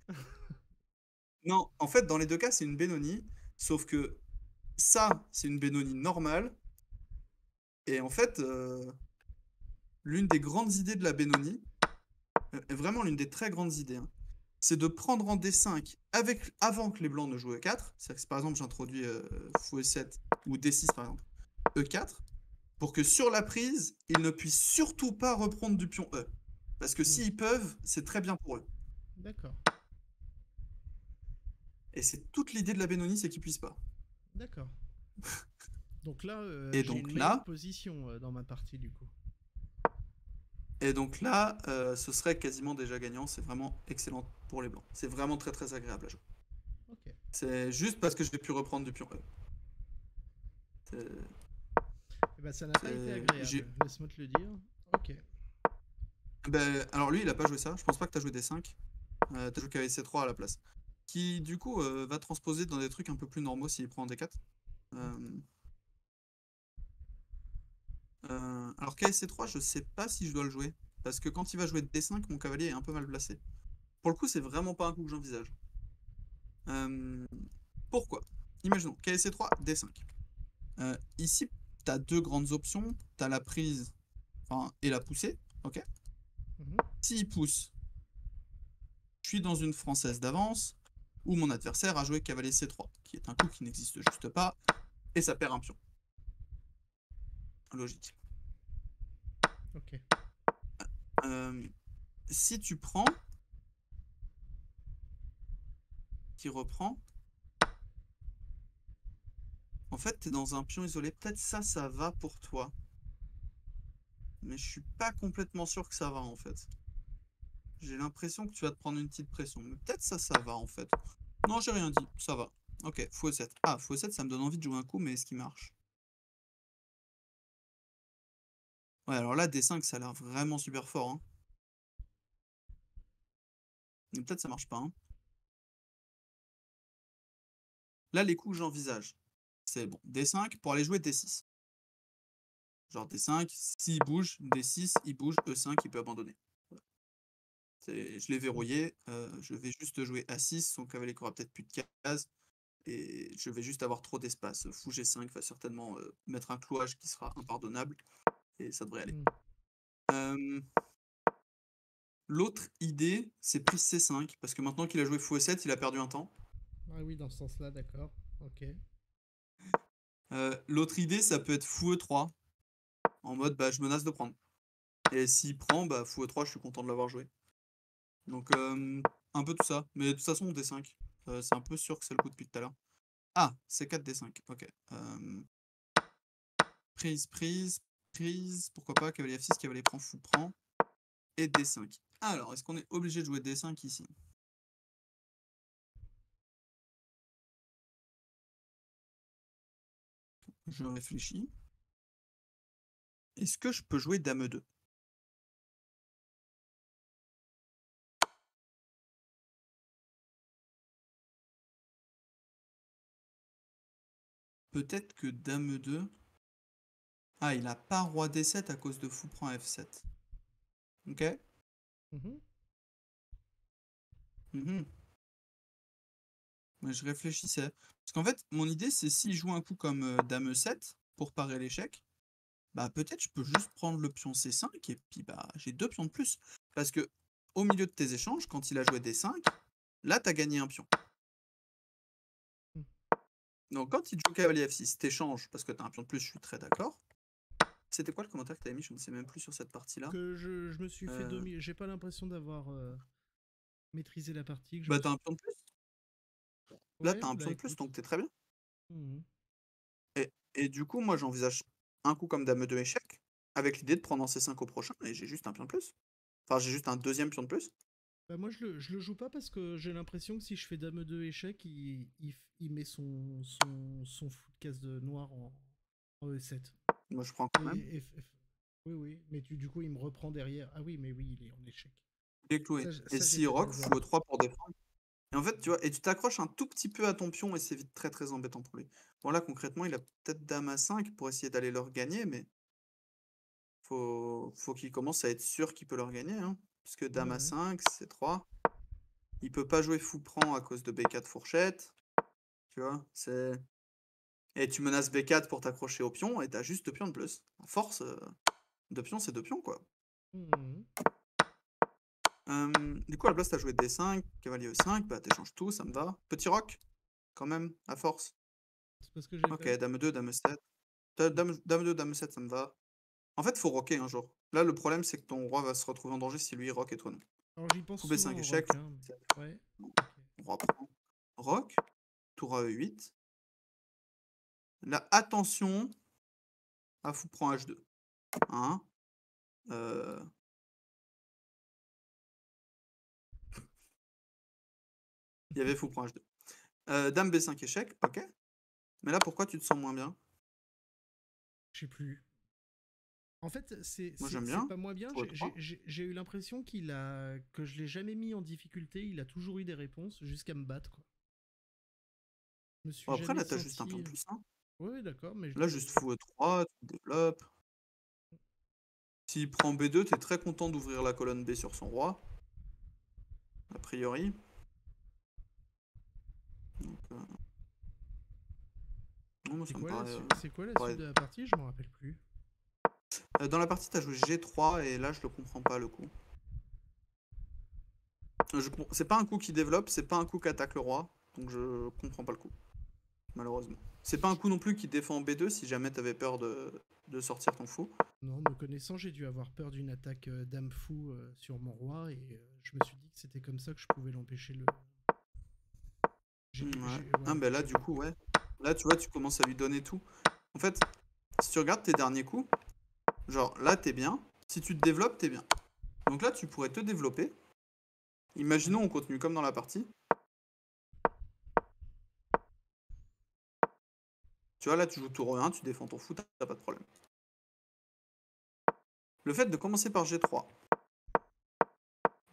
non, en fait, dans les deux cas, c'est une Benoni, sauf que ça, c'est une Benoni normale, et en fait, l'une des grandes idées de la Benoni, vraiment l'une des très grandes idées, hein, c'est de prendre en D5 avant que les blancs ne jouent E4. C'est-à-dire que si par exemple j'introduis fou E7 ou D6 par exemple, E4, pour que sur la prise, ils ne puissent surtout pas reprendre du pion E. Parce que Hmm. s'ils peuvent, c'est très bien pour eux. D'accord. Et c'est toute l'idée de la Benoni, c'est qu'ils puissent pas. D'accord. Donc là, Et j'ai une donc meilleure là, position dans ma partie du coup. ce serait quasiment déjà gagnant. C'est vraiment excellent pour les blancs. C'est vraiment très très agréable à jouer. Ok. C'est juste parce que j'ai pu reprendre du pion E. C'est- Eh ben, ça n'a pas été agréable. Laisse-moi te le dire. Ok. Ben, alors lui, il a pas joué ça. Je pense pas que tu as joué des 5. T'as joué qu'avec C3 à la place. Qui, du coup, va transposer dans des trucs un peu plus normaux s'il prend D4. Euh, alors KSC3, je sais pas si je dois le jouer. Parce que quand il va jouer D5, mon cavalier est un peu mal placé. Pour le coup, c'est vraiment pas un coup que j'envisage. Euh, Pourquoi? Imaginons, KSC3, D5. Ici, tu as deux grandes options. Tu as la prise et la poussée. Ok. Mhm. S'il pousse, je suis dans une française d'avance. où mon adversaire a joué cavalier C3, qui est un coup qui n'existe juste pas, et ça perd un pion. Logique. Ok. Si tu prends, qui reprend, en fait, t'es dans un pion isolé. Peut-être ça va pour toi. Mais je suis pas complètement sûr que ça va, en fait. J'ai l'impression que tu vas te prendre une petite pression. Mais peut-être ça va, en fait. Non, j'ai rien dit. Ça va. Ok, fou E7. Ah, fou E7, ça me donne envie de jouer un coup, mais est-ce qu'il marche? Ouais, alors là, D5, ça a l'air vraiment super fort. Hein. Mais peut-être ça marche pas. Hein. Là, les coups que j'envisage, c'est bon. D5 pour aller jouer D6. Genre D5, s'il bouge, D6, il bouge, E5, il peut abandonner. Je l'ai verrouillé, je vais juste jouer A6, son cavalier qui aura peut-être plus de cases, et je vais juste avoir trop d'espace. Fou G5 va certainement mettre un clouage qui sera impardonnable, et ça devrait aller. L'autre idée, c'est prise C5, parce que maintenant qu'il a joué fou E7, il a perdu un temps. Ah oui, dans ce sens-là, d'accord. Ok. L'autre idée, ça peut être fou E3, en mode bah, je menace de prendre. Et s'il prend, bah, fou E3, je suis content de l'avoir joué. Donc un peu tout ça, mais de toute façon D5, c'est un peu sûr que c'est le coup depuis tout à l'heure. Ah, C4 D5, ok. Prise, prise, prise, pourquoi pas, cavalier F6, cavalier prend, fou prend, et D5. Alors, est-ce qu'on est obligé de jouer D5 ici? Je réfléchis. Est-ce que je peux jouer Dame 2? Peut-être que Dame 2... Ah, il a pas Roi D7 à cause de fou prend F7. Ok. Mais je réfléchissais. Parce qu'en fait, mon idée, c'est s'il joue un coup comme Dame 7 pour parer l'échec, bah peut-être je peux juste prendre le pion C5 et puis bah j'ai 2 pions de plus. Parce que au milieu de tes échanges, quand il a joué D5, là t'as gagné un pion. Donc quand il joue cavalier F6, t'échanges parce que t'as un pion de plus, je suis très d'accord. C'était quoi le commentaire que t'avais mis? Je ne sais même plus sur cette partie-là. Que je me suis fait dominer. J'ai pas l'impression d'avoir maîtrisé la partie. Bah t'as un pion de plus. Là Ouais, t'as un bah pion de plus, écoute. donc t'es très bien. Mhm. Et du coup, moi j'envisage un coup comme Dame 2 échec, avec l'idée de prendre en C5 au prochain, et j'ai juste un pion de plus. Enfin, j'ai juste un deuxième pion de plus. Bah moi je le joue pas parce que j'ai l'impression que si je fais Dame 2 échec, il met son fou de case de noir en E7. Moi je prends quand même. Oui, oui, mais du coup il me reprend derrière. Ah oui, mais oui, il est en échec. Il est cloué. Et Ça s'il j'étais pas rock, au fou voir. E3 pour défendre. Et en fait, tu vois, et tu t'accroches un tout petit peu à ton pion, et c'est vite très très embêtant pour lui. Bon là, concrètement, il a peut-être Dame A5 pour essayer d'aller leur gagner, mais faut qu'il commence à être sûr qu'il peut leur gagner. Hein. Parce que Dame Ouais. A5, C3. Il peut pas jouer fou prend à cause de B4 fourchette. Tu vois, c'est... Et tu menaces B4 pour t'accrocher au pion, et t'as juste 2 pions de plus. À force, 2 pions, c'est 2 pions, quoi. Mhm. Du coup, à la place, t'as joué D5, cavalier E5, bah t'échanges tout, ça me va. Petit roc, quand même, à force. C'est pas ce que j'ai Ok, fait. Dame 2, Dame 7. Dame 2, Dame 7, ça me va. En fait, faut rocker un jour. Là, le problème, c'est que ton roi va se retrouver en danger si lui rock et toi non. Alors j'y pense Fou souvent B5 au échec. rock. Hein. Ouais. Ok. Roi prend. Rock. Tour à E8. Là, attention à fou prend H2. Hein. Il y avait fou prend H2. Dame B5 échec, ok. Mais là, pourquoi tu te sens moins bien? Je sais plus. En fait, Moi, j'aime c'est bien. pas moins bien. Fou E3. J'ai eu l'impression que je l'ai jamais mis en difficulté. Il a toujours eu des réponses jusqu'à me battre, quoi. Je me Bon, suis après, jamais là, t'as juste un pion senti. de plus. Hein. Oui, d'accord, mais Là, juste fou E3, tu développes. S'il prend B2, t'es très content d'ouvrir la colonne B sur son roi. A priori. Donc, non, moi, ça me paraît... c'est quoi la suite de la partie? Je m'en rappelle plus. Dans la partie, t'as joué G3, et là, je le comprends pas, le coup. C'est pas un coup qui développe, c'est pas un coup qui attaque le roi. Donc je comprends pas le coup, malheureusement. C'est pas un coup non plus qui défend B2 si jamais t'avais peur de sortir ton fou. Non, me connaissant, j'ai dû avoir peur d'une attaque dame fou sur mon roi et je me suis dit que c'était comme ça que je pouvais l'empêcher le. Ouais. Ah Ouais, ben là du coup ouais. Là tu vois tu commences à lui donner tout. En fait, si tu regardes tes derniers coups, genre là t'es bien. Si tu te développes, t'es bien. Donc là tu pourrais te développer. Imaginons on continue comme dans la partie. Tu vois là tu joues tour 1, tu défends ton fou, t'as pas de problème. Le fait de commencer par G3,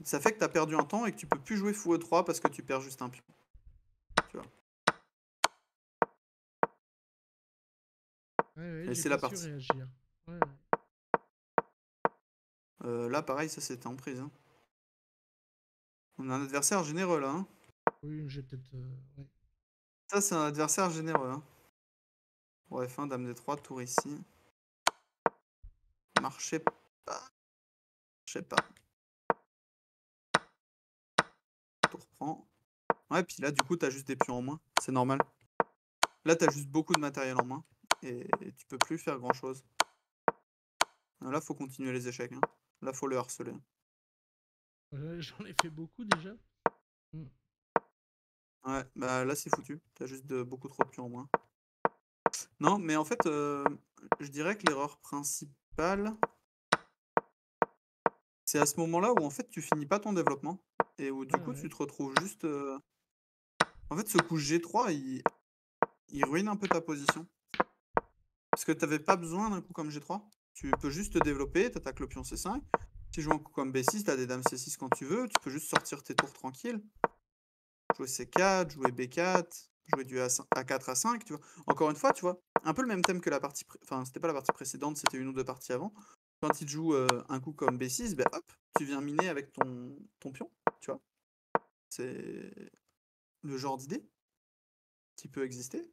ça fait que t'as perdu un temps et que tu peux plus jouer fou E3 parce que tu perds juste un pion. Tu vois. Ouais, Et j'ai c'est pas la su partie. réagir. Ouais. Là pareil, ça c'était en prise. Hein. On a un adversaire généreux là. Hein. Oui, j'ai peut-être. Ouais. Ça c'est un adversaire généreux. Hein. Bref, hein, dame D3, tour ici. Marchez pas. Je sais pas. Tour prend. Ouais, puis là, du coup, t'as juste des pions en moins. C'est normal. Là, t'as juste beaucoup de matériel en main. Et tu peux plus faire grand chose. Là, faut continuer les échecs. Hein. Là, faut le harceler. J'en ai fait beaucoup déjà. Mm. Ouais, bah là, c'est foutu. T'as juste beaucoup trop de pions en moins. Non, mais en fait, je dirais que l'erreur principale, c'est à ce moment-là où en fait, tu finis pas ton développement. Et où du coup, Ouais. tu te retrouves juste. En fait, ce coup G3, il ruine un peu ta position. Parce que t'avais pas besoin d'un coup comme G3. Tu peux juste te développer, t'attaques le pion C5. Si tu joues un coup comme B6, t'as des dames C6 quand tu veux. Tu peux juste sortir tes tours tranquilles. Jouer C4, jouer B4, jouer du A4, A5, tu vois. Encore une fois, tu vois, un peu le même thème que la partie... Enfin, c'était pas la partie précédente, c'était une ou deux parties avant. Quand il te joue un coup comme B6, ben hop, tu viens miner avec ton pion, tu vois. C'est le genre d'idée qui peut exister.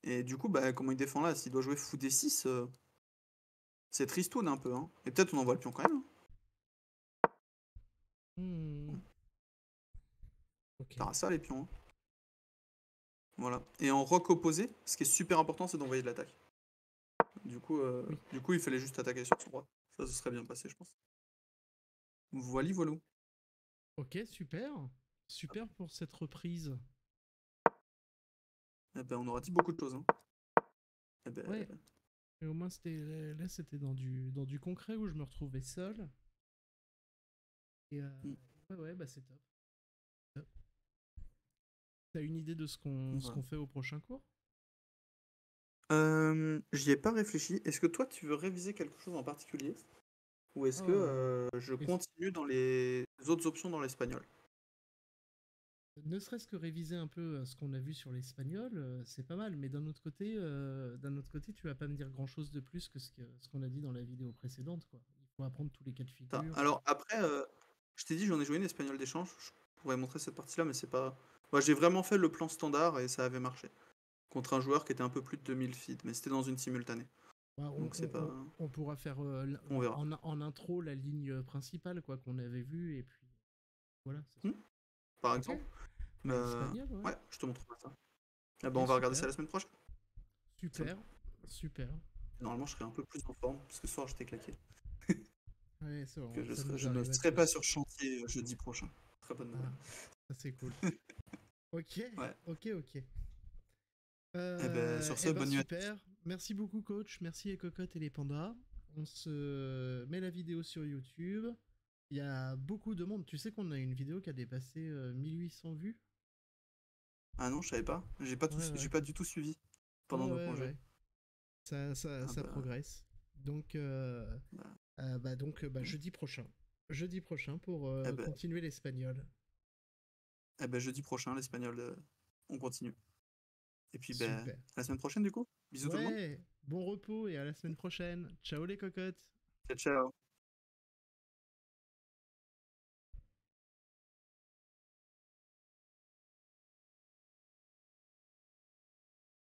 Et du coup, bah, comment il défend là? S'il doit jouer fou D6, c'est tristoun un peu. Hein. Et peut-être on envoie le pion quand même. Mm. Hein. Ok. T'auras ça les pions. Hein. Voilà. Et en rock opposé, ce qui est super important, c'est d'envoyer de l'attaque. Oui. Du coup, il fallait juste attaquer sur son roi. Ça se serait bien passé, je pense. Voilà, voilà. Ok, super. Super pour cette reprise. Eh ben, on aura dit beaucoup de choses. Hein. Eh ben, Ouais. Et au moins, c'était dans du concret où je me retrouvais seul. Et hmm, ouais, bah c'est top. Top. T'as une idée de ce voilà. qu'on fait au prochain cours? J'y ai pas réfléchi. Est-ce que toi, tu veux réviser quelque chose en particulier? Ou est-ce que Oh, je et continue dans les autres options dans l'espagnol? ne serait-ce que réviser un peu ce qu'on a vu sur l'espagnol, c'est pas mal. Mais d'un autre côté, tu vas pas me dire grand-chose de plus que ce qu'on a dit dans la vidéo précédente, quoi. Il faut apprendre tous les cas de figure. Alors après, je t'ai dit, j'en ai joué une espagnol d'échange. Je pourrais montrer cette partie-là, mais c'est pas... Moi, j'ai vraiment fait le plan standard et ça avait marché. Contre un joueur qui était un peu plus de 2000 feeds, mais c'était dans une simultanée. Bah, Donc c'est pas... on pourra faire On verra. en intro la ligne principale, quoi, qu'on avait vue, et puis voilà, c'est Hmm, tout. par Ok. exemple. Bah, l'espagnol, ouais. Ouais, je te montrerai ça. Ah bah, Ok, on va regarder ça super. la semaine prochaine. Super. Super. Normalement, je serai un peu plus en forme, parce que ce soir, j'étais claqué. Ouais, Que ça nous je ne arrive à serai pas tous. sur chantier jeudi prochain. Très bonne nouvelle. Ah, ça c'est cool. Ok, Ouais. ok. Eh ben, sur ce, Eh ben bonne nuit à tous. super. Merci beaucoup coach. Merci les cocottes et les pandas. On se met la vidéo sur YouTube. Il y a beaucoup de monde. Tu sais qu'on a une vidéo qui a dépassé 1800 vues? Ah non, je savais pas. Ouais. J'ai pas du tout suivi pendant nos congés. Ouais. Ah Ça bah, progresse. Donc, bah, bah, jeudi prochain. Jeudi prochain pour eh ben, continuer l'espagnol. jeudi prochain, l'espagnol, on continue. Et puis, ben, Super. la semaine prochaine, du coup. Bisous tout le monde. Ouais, bon repos et à la semaine prochaine. Ciao les cocottes. Ciao, ciao.